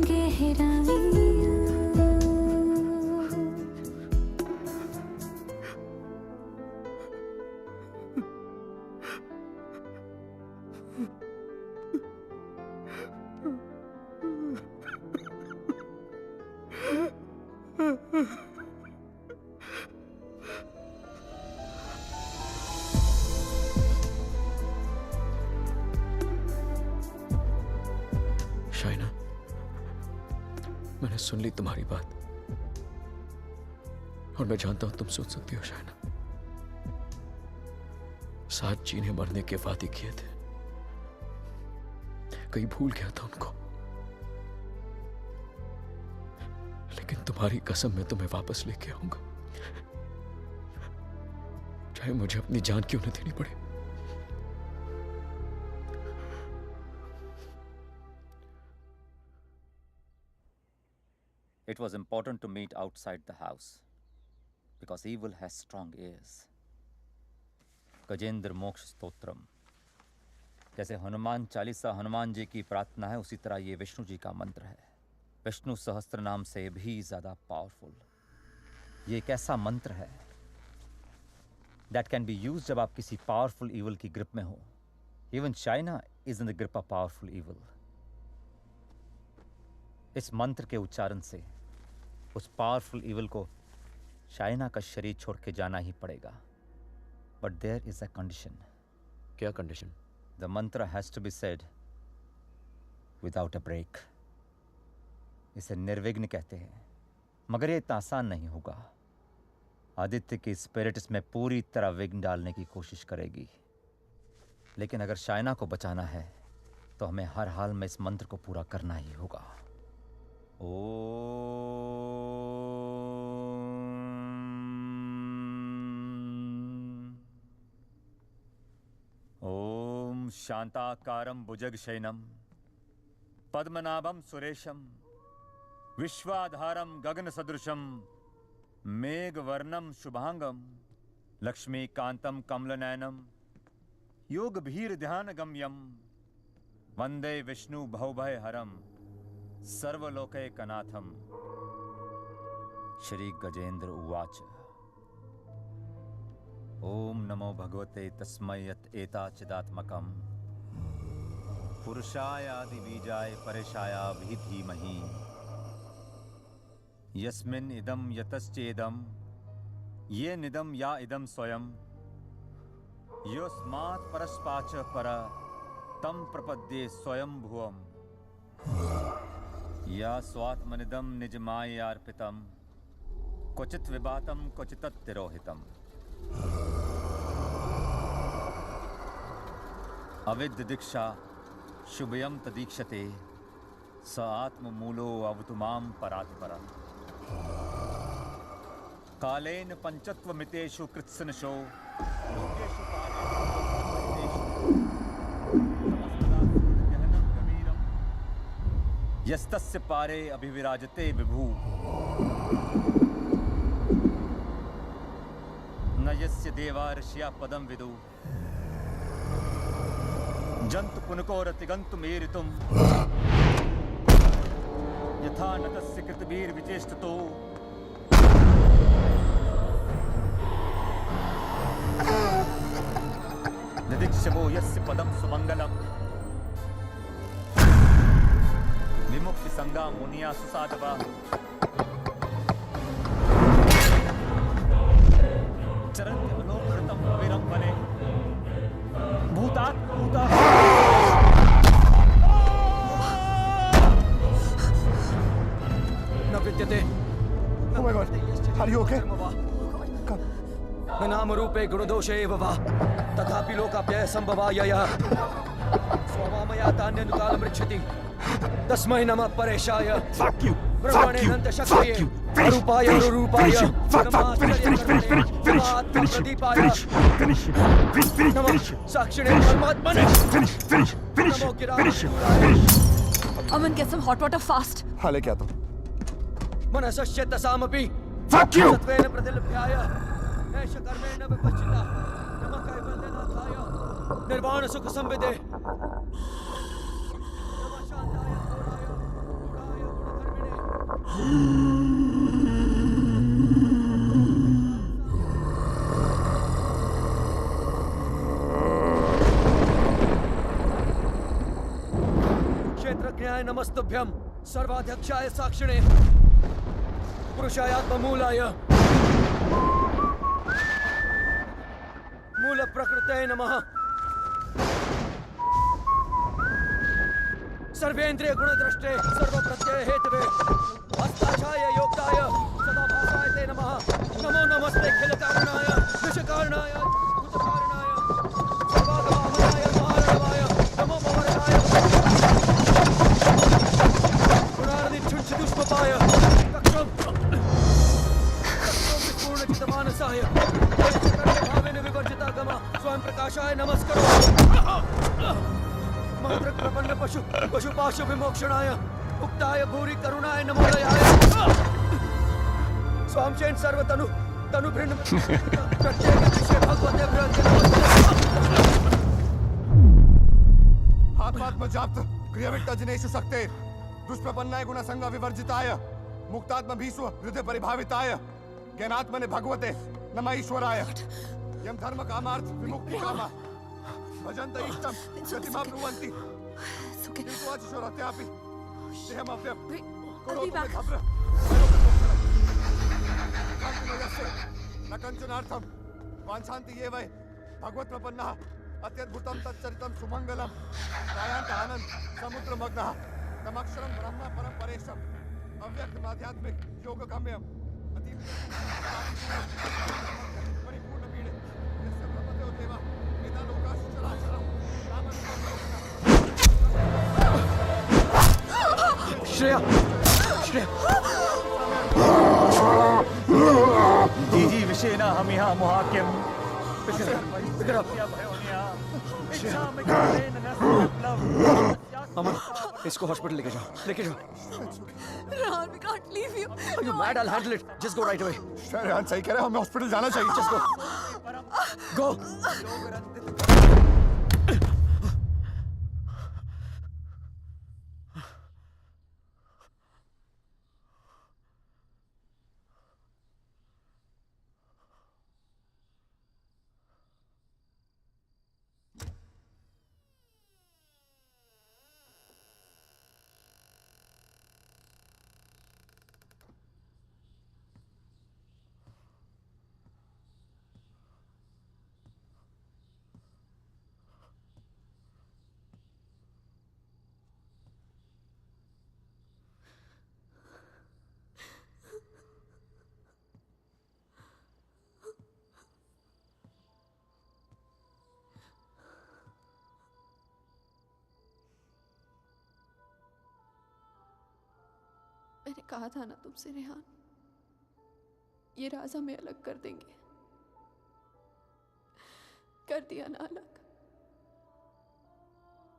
गहराइयाँ. शाइना, मैंने सुन ली तुम्हारी बात, और मैं जानता हूं तुम सुन सकती हो. शाइना, साथ जीने मरने के वादे किए थे, कहीं भूल गया था उनको, लेकिन तुम्हारी कसम मैं तुम्हें वापस लेके आऊंगा, चाहे मुझे अपनी जान क्यों न देनी पड़े. It was important to meet outside the house because evil has strong ears. Gajendra मोक्ष स्तोत्रम. जैसे हनुमान चालीसा हनुमान जी की प्रार्थना है, उसी तरह ये विष्णु जी का मंत्र है. विष्णु सहस्त्र नाम से भी ज्यादा पावरफुल. ये एक ऐसा मंत्र है that can be used जब आप किसी पावरफुल evil की ग्रिप में हो. Even China is in the grip of powerful evil. इस मंत्र के उच्चारण से उस पावरफुल इविल को शाइना का शरीर छोड़ के जाना ही पड़ेगा. But there is a condition. क्या condition? The mantra has to be said without a break. इसे निर्विघ्न कहते हैं, मगर ये इतना आसान नहीं होगा। आदित्य की स्पिरिट इसमें पूरी तरह विघ्न डालने की कोशिश करेगी, लेकिन अगर शायना को बचाना है तो हमें हर हाल में इस मंत्र को पूरा करना ही होगा। ओम शांताकारं भुजगशयनं पद्मनाभं सुरेशं विश्वाधारं गगनसदृशं मेघवर्णं शुभांगं लक्ष्मीकांतं कमलनयनं योगभीर्ध्यानगम्यं वंदे विष्णु भवभयहरं सर्वलोकैकनाथं। श्री गजेंद्र उवाच। ओम नमो भगवते तस्मै यत् एताचिदात्मकं पुरुषाय आदिबीजाय परेशाय धीमहि यस्मिन् इदं यतश्चेदं ये निदं या इदं स्वयं योस्मात् परस्पाच पर तं प्रपद्ये स्वयं भुवम् या स्वात्मनिदं निजमायार्पितं क्वचित् विभातं क्वचित् तिरोहितम्। अविद्य दीक्षा शुभयं तदीक्षते स आत्ममूलो अवतु मां परात्परम्। कालेन पंचत्वमितेषु कृत्सनशो लोकेषु यस्तस्य पारे अभिविराजते विभु न यस्य देवा ऋषिया पदं विदु जंतु पुनकोरतिगन्तुमेरितुं यथा नतस्य कृतवीर्विचेष्टतो निदिक्षवो यस्य पदं सुमंगलम् विमुक्ति संगा मुनिया सुसाधवा चरन्ति अलोककृतं विरं वने भूतात् न विद्यते। Oh my God, are you okay? न नाम रूपे गुणदोषे एव वा तथापि लोकाप्यय संभवायया स्वमामया तान्यनुकालमृच्छति तस्मै नमः परेशाय ब्रह्मणे अनंत शक्तिये अरूपाय अरूपाय नमः साक्षिणे परमात्मने नमो गिराय। Aman, get some hot water fast. हाँ लेके आता हूँ। मनसस्य तसामपि सत्वेन प्रतिलभ्याय ऐष कर्मेण विपश्चिता नमः कैवल्यनाथाय निर्वाण सुख संविदे नमः शांताय घोराय गुणाय गुणकर्मिणे। क्षेत्रज्ञाय नमस्तुभ्यं सर्वाध्यक्षाय साक्षिणे पुरुषायात्ममूलाय मूल प्रकृतये नमः सर्वेन्द्रिय गुणद्रष्टे सर्वप्रत्यय हेतवे हस्ताक्षाय योक्ताय सदाभासाय ते नमः नमो नमस्ते खिल कारणाय विषकारणाय भूतकारणाय सर्वागमामनाय महारणवाय नमो भवरताय गुणार्दिच्छुंछिदुष्पपाय पूर्णचितमानसाय भावेन विवर्जितागम स्वयं प्रकाशाय नमस्करो मंत्र प्रपन्न पशुपाशु विमोक्षणाय उक्ताय भूरि करुणाय नमोदयाय स्वांशेन सर्वतनु तनुभृन्न प्रत्येक विषय भगवते भ्रंति आत्मात्मजाप्त क्रियाविट्टजनेषु शक्ते दुष्प्रपन्नाय गुणसंग विवर्जिताय मुक्तात्म भीष्व हृदय परिभाविताय ज्ञानात्मने भगवते नमः ईश्वराय यम धर्म कामार्थ विमुक्ति कामा भजन्त इष्टम गतिमाप्नुवन्ति किन्तु अजीश्वरत्यापि देहमव्यं करोतु मे घब्र कान्तिमयस्य न कञ्चनार्थं वाञ्छन्ति ये वै भगवत्प्रपन्नः अत्यद्भुतं तच्चरितं सुमङ्गलं गायन्त आनन्द समुद्रमग्नः तमक्षरं ब्रह्म परं परेशं अव्यक्त आध्यात्मिक योग गम्यम अतीत परिपूर्ण पीड़े यस्य ब्रह्मदेव देवा वेदा लोकाश्च चराचरम् श्रेया श्रेया जीजी विषेना हम यहाँ मुहाकिम अमन, इसको हॉस्पिटल लेके जाओ, लेके जाओ। Rehan, we can't leave you. Are you mad? I'll handle it. Just go right away. Rehan सही कह रहे हैं, हमें हॉस्पिटल जाना चाहिए। Just go. मैंने कहा था ना तुमसे रेहान, ये राज हमें अलग कर देंगे। कर दिया ना अलग।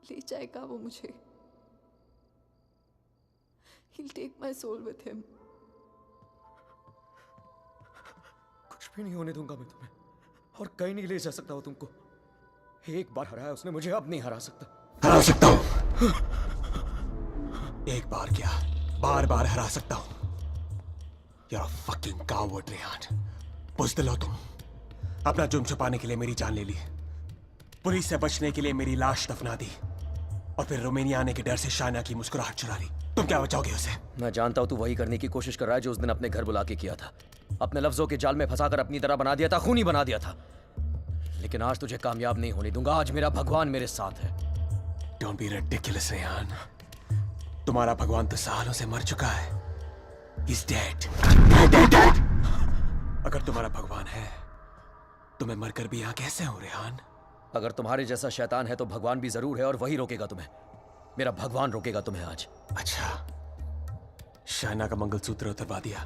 ले जाएगा वो मुझे। He'll take my soul with him. कुछ भी नहीं होने दूंगा मैं तुम्हें, और कहीं नहीं ले जा सकता वो तुमको। एक बार हराया उसने मुझे, अब नहीं हरा सकता। हरा सकता हूं। एक बार क्या, बार बार हरा सकता हूं। You're a fucking coward, Rehan. बुज़दिल हो तुम। अपना जुर्म छुपाने के लिए मेरी जान ले ली, पुलिस से बचने के लिए मेरी लाश दफना दी, और फिर रोमानिया आने के डर से शाइना की मुस्कुराहट चुरा ली। तुम क्या बचाओगे उसे? मैं जानता हूं तू वही करने की कोशिश कर रहा है जो उस दिन अपने घर बुला के किया था। अपने लफ्जों के जाल में फंसाकर अपनी तरह बना दिया था, खूनी बना दिया था। लेकिन आज तुझे कामयाब नहीं होने दूंगा। आज मेरा भगवान मेरे साथ है। Don't be ridiculous, Rehan. तुम्हारा भगवान तो सालों से मर चुका है। He's dead. Dead. अगर तुम्हारा भगवान है तो मैं मरकर भी यहाँ कैसे हूँ, रेहान? अगर तुम्हारे जैसा शैतान है तो भगवान भी जरूर है, और वही रोकेगा तुम्हें। मेरा भगवान रोकेगा तुम्हें आज। अच्छा, शाइना का मंगलसूत्र उतरवा दिया,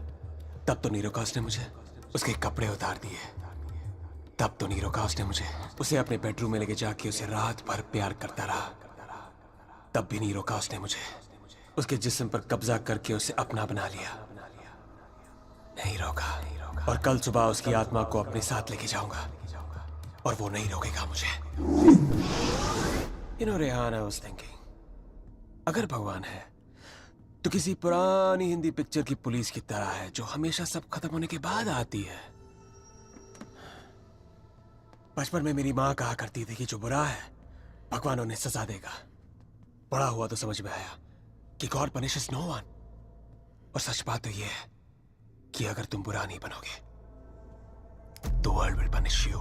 तब तो नहीं रोका उसने मुझे। उसके कपड़े उतार दिए, तब तो नहीं रोका उसने मुझे। उसे अपने बेडरूम में लेके जाके उसे रात भर प्यार करता रहा, तब भी नहीं रोका उसने मुझे। उसके जिस्म पर कब्जा करके उसे अपना बना लिया, नहीं रोका। और कल सुबह उसकी आत्मा को अपने साथ लेके जाऊंगा, और वो नहीं रोकेगा मुझे। You know, Rehan, I was thinking, अगर भगवान है तो किसी पुरानी हिंदी पिक्चर की पुलिस की तरह है, जो हमेशा सब खत्म होने के बाद आती है। बचपन में मेरी माँ कहा करती थी कि जो बुरा है भगवान उन्हें सजा देगा। बड़ा हुआ तो समझ में आया कि गॉड पनिशेस नो वन। और सच बात तो यह है कि अगर तुम बुरा नहीं बनोगे तो वर्ल्ड विल पनिश यू।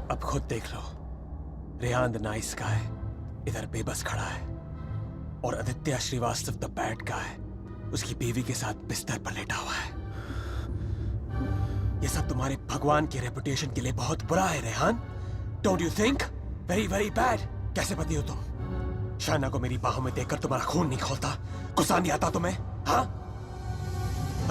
अब खुद देख लो, रेहान द नाइस गाय इधर बेबस खड़ा है, और Aditya Shrivastava the bad guy उसकी बीवी के साथ बिस्तर पर लेटा हुआ है। ये सब तुम्हारे भगवान की रेपुटेशन के लिए बहुत बुरा है, Rehan. Don't you think? Very very bad. कैसे पति हो तुम? शाइना को मेरी बाहों में देखकर तुम्हारा खून नहीं खोलता? गुस्सा नहीं आता तुम्हें? हाँ?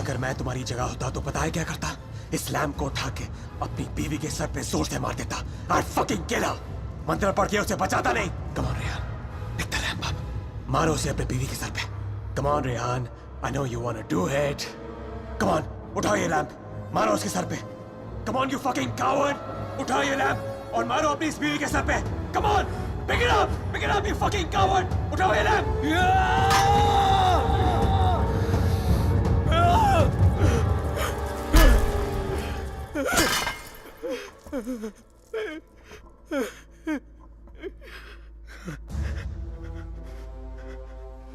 अगर मैं तुम्हारी जगह होता तो पता है क्या करता? इस लैम्प को उठा के अपनी बीवी के सर पे जोर से मार देता। I'd fucking kill her। मंत्र पढ़ के उसे बचाता नहीं। Come on, Rehan, pick the lamp up। मारो उसे अपने बीवी के सर पे। Come on, Rehan, I know you wanna do it। Come on, उठाओ ये लैम्प, मारो उसके सर पे। Come on, you fucking coward। उठाओ ये लैम्प और मारो अपनी इस बीवी के सर पे। Come on, pick it up, you fucking coward। उठाओ ये लैम्प।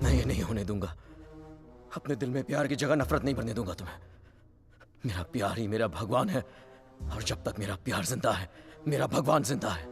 मैं ये नहीं होने दूंगा। अपने दिल में प्यार की जगह नफरत नहीं भरने दूंगा तुम्हें। मेरा प्यार ही मेरा भगवान है, और जब तक मेरा प्यार जिंदा है, मेरा भगवान जिंदा है।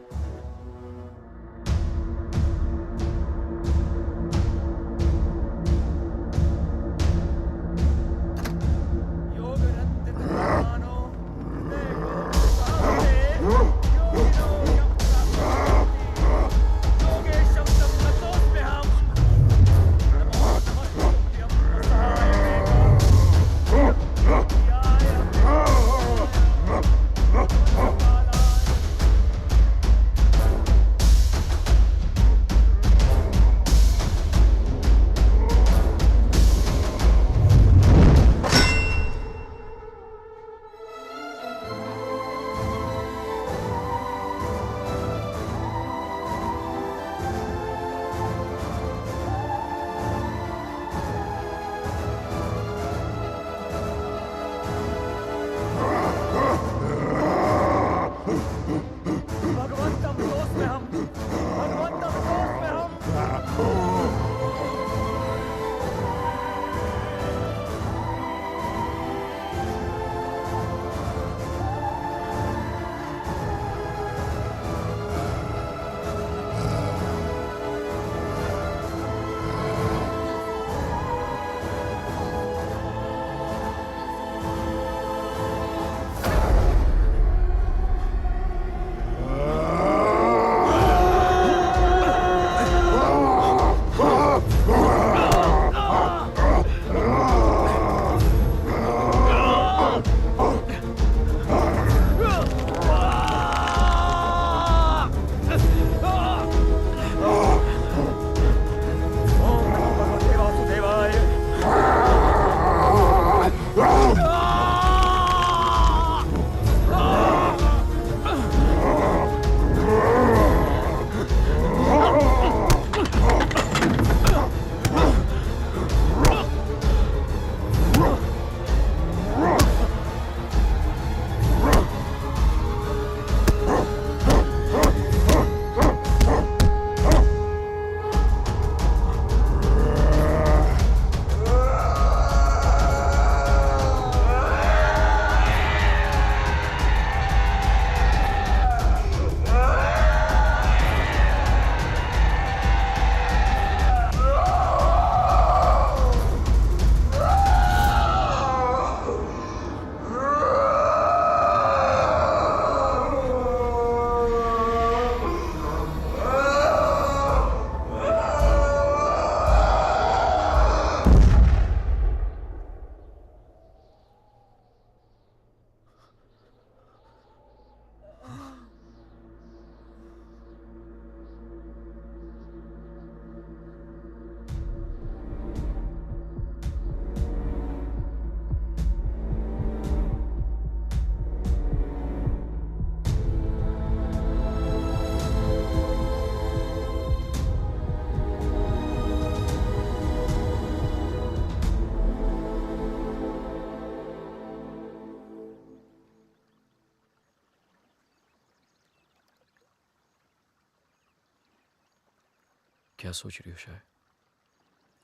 क्या सोच रही हो शायद?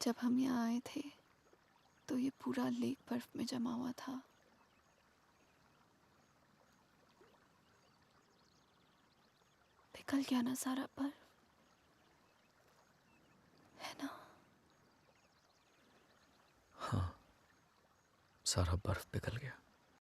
जब हम यहाँ आए थे तो ये पूरा लेक बर्फ में जमा हुआ था। पिघल गया ना सारा बर्फ, है ना? हाँ, सारा बर्फ पिघल गया।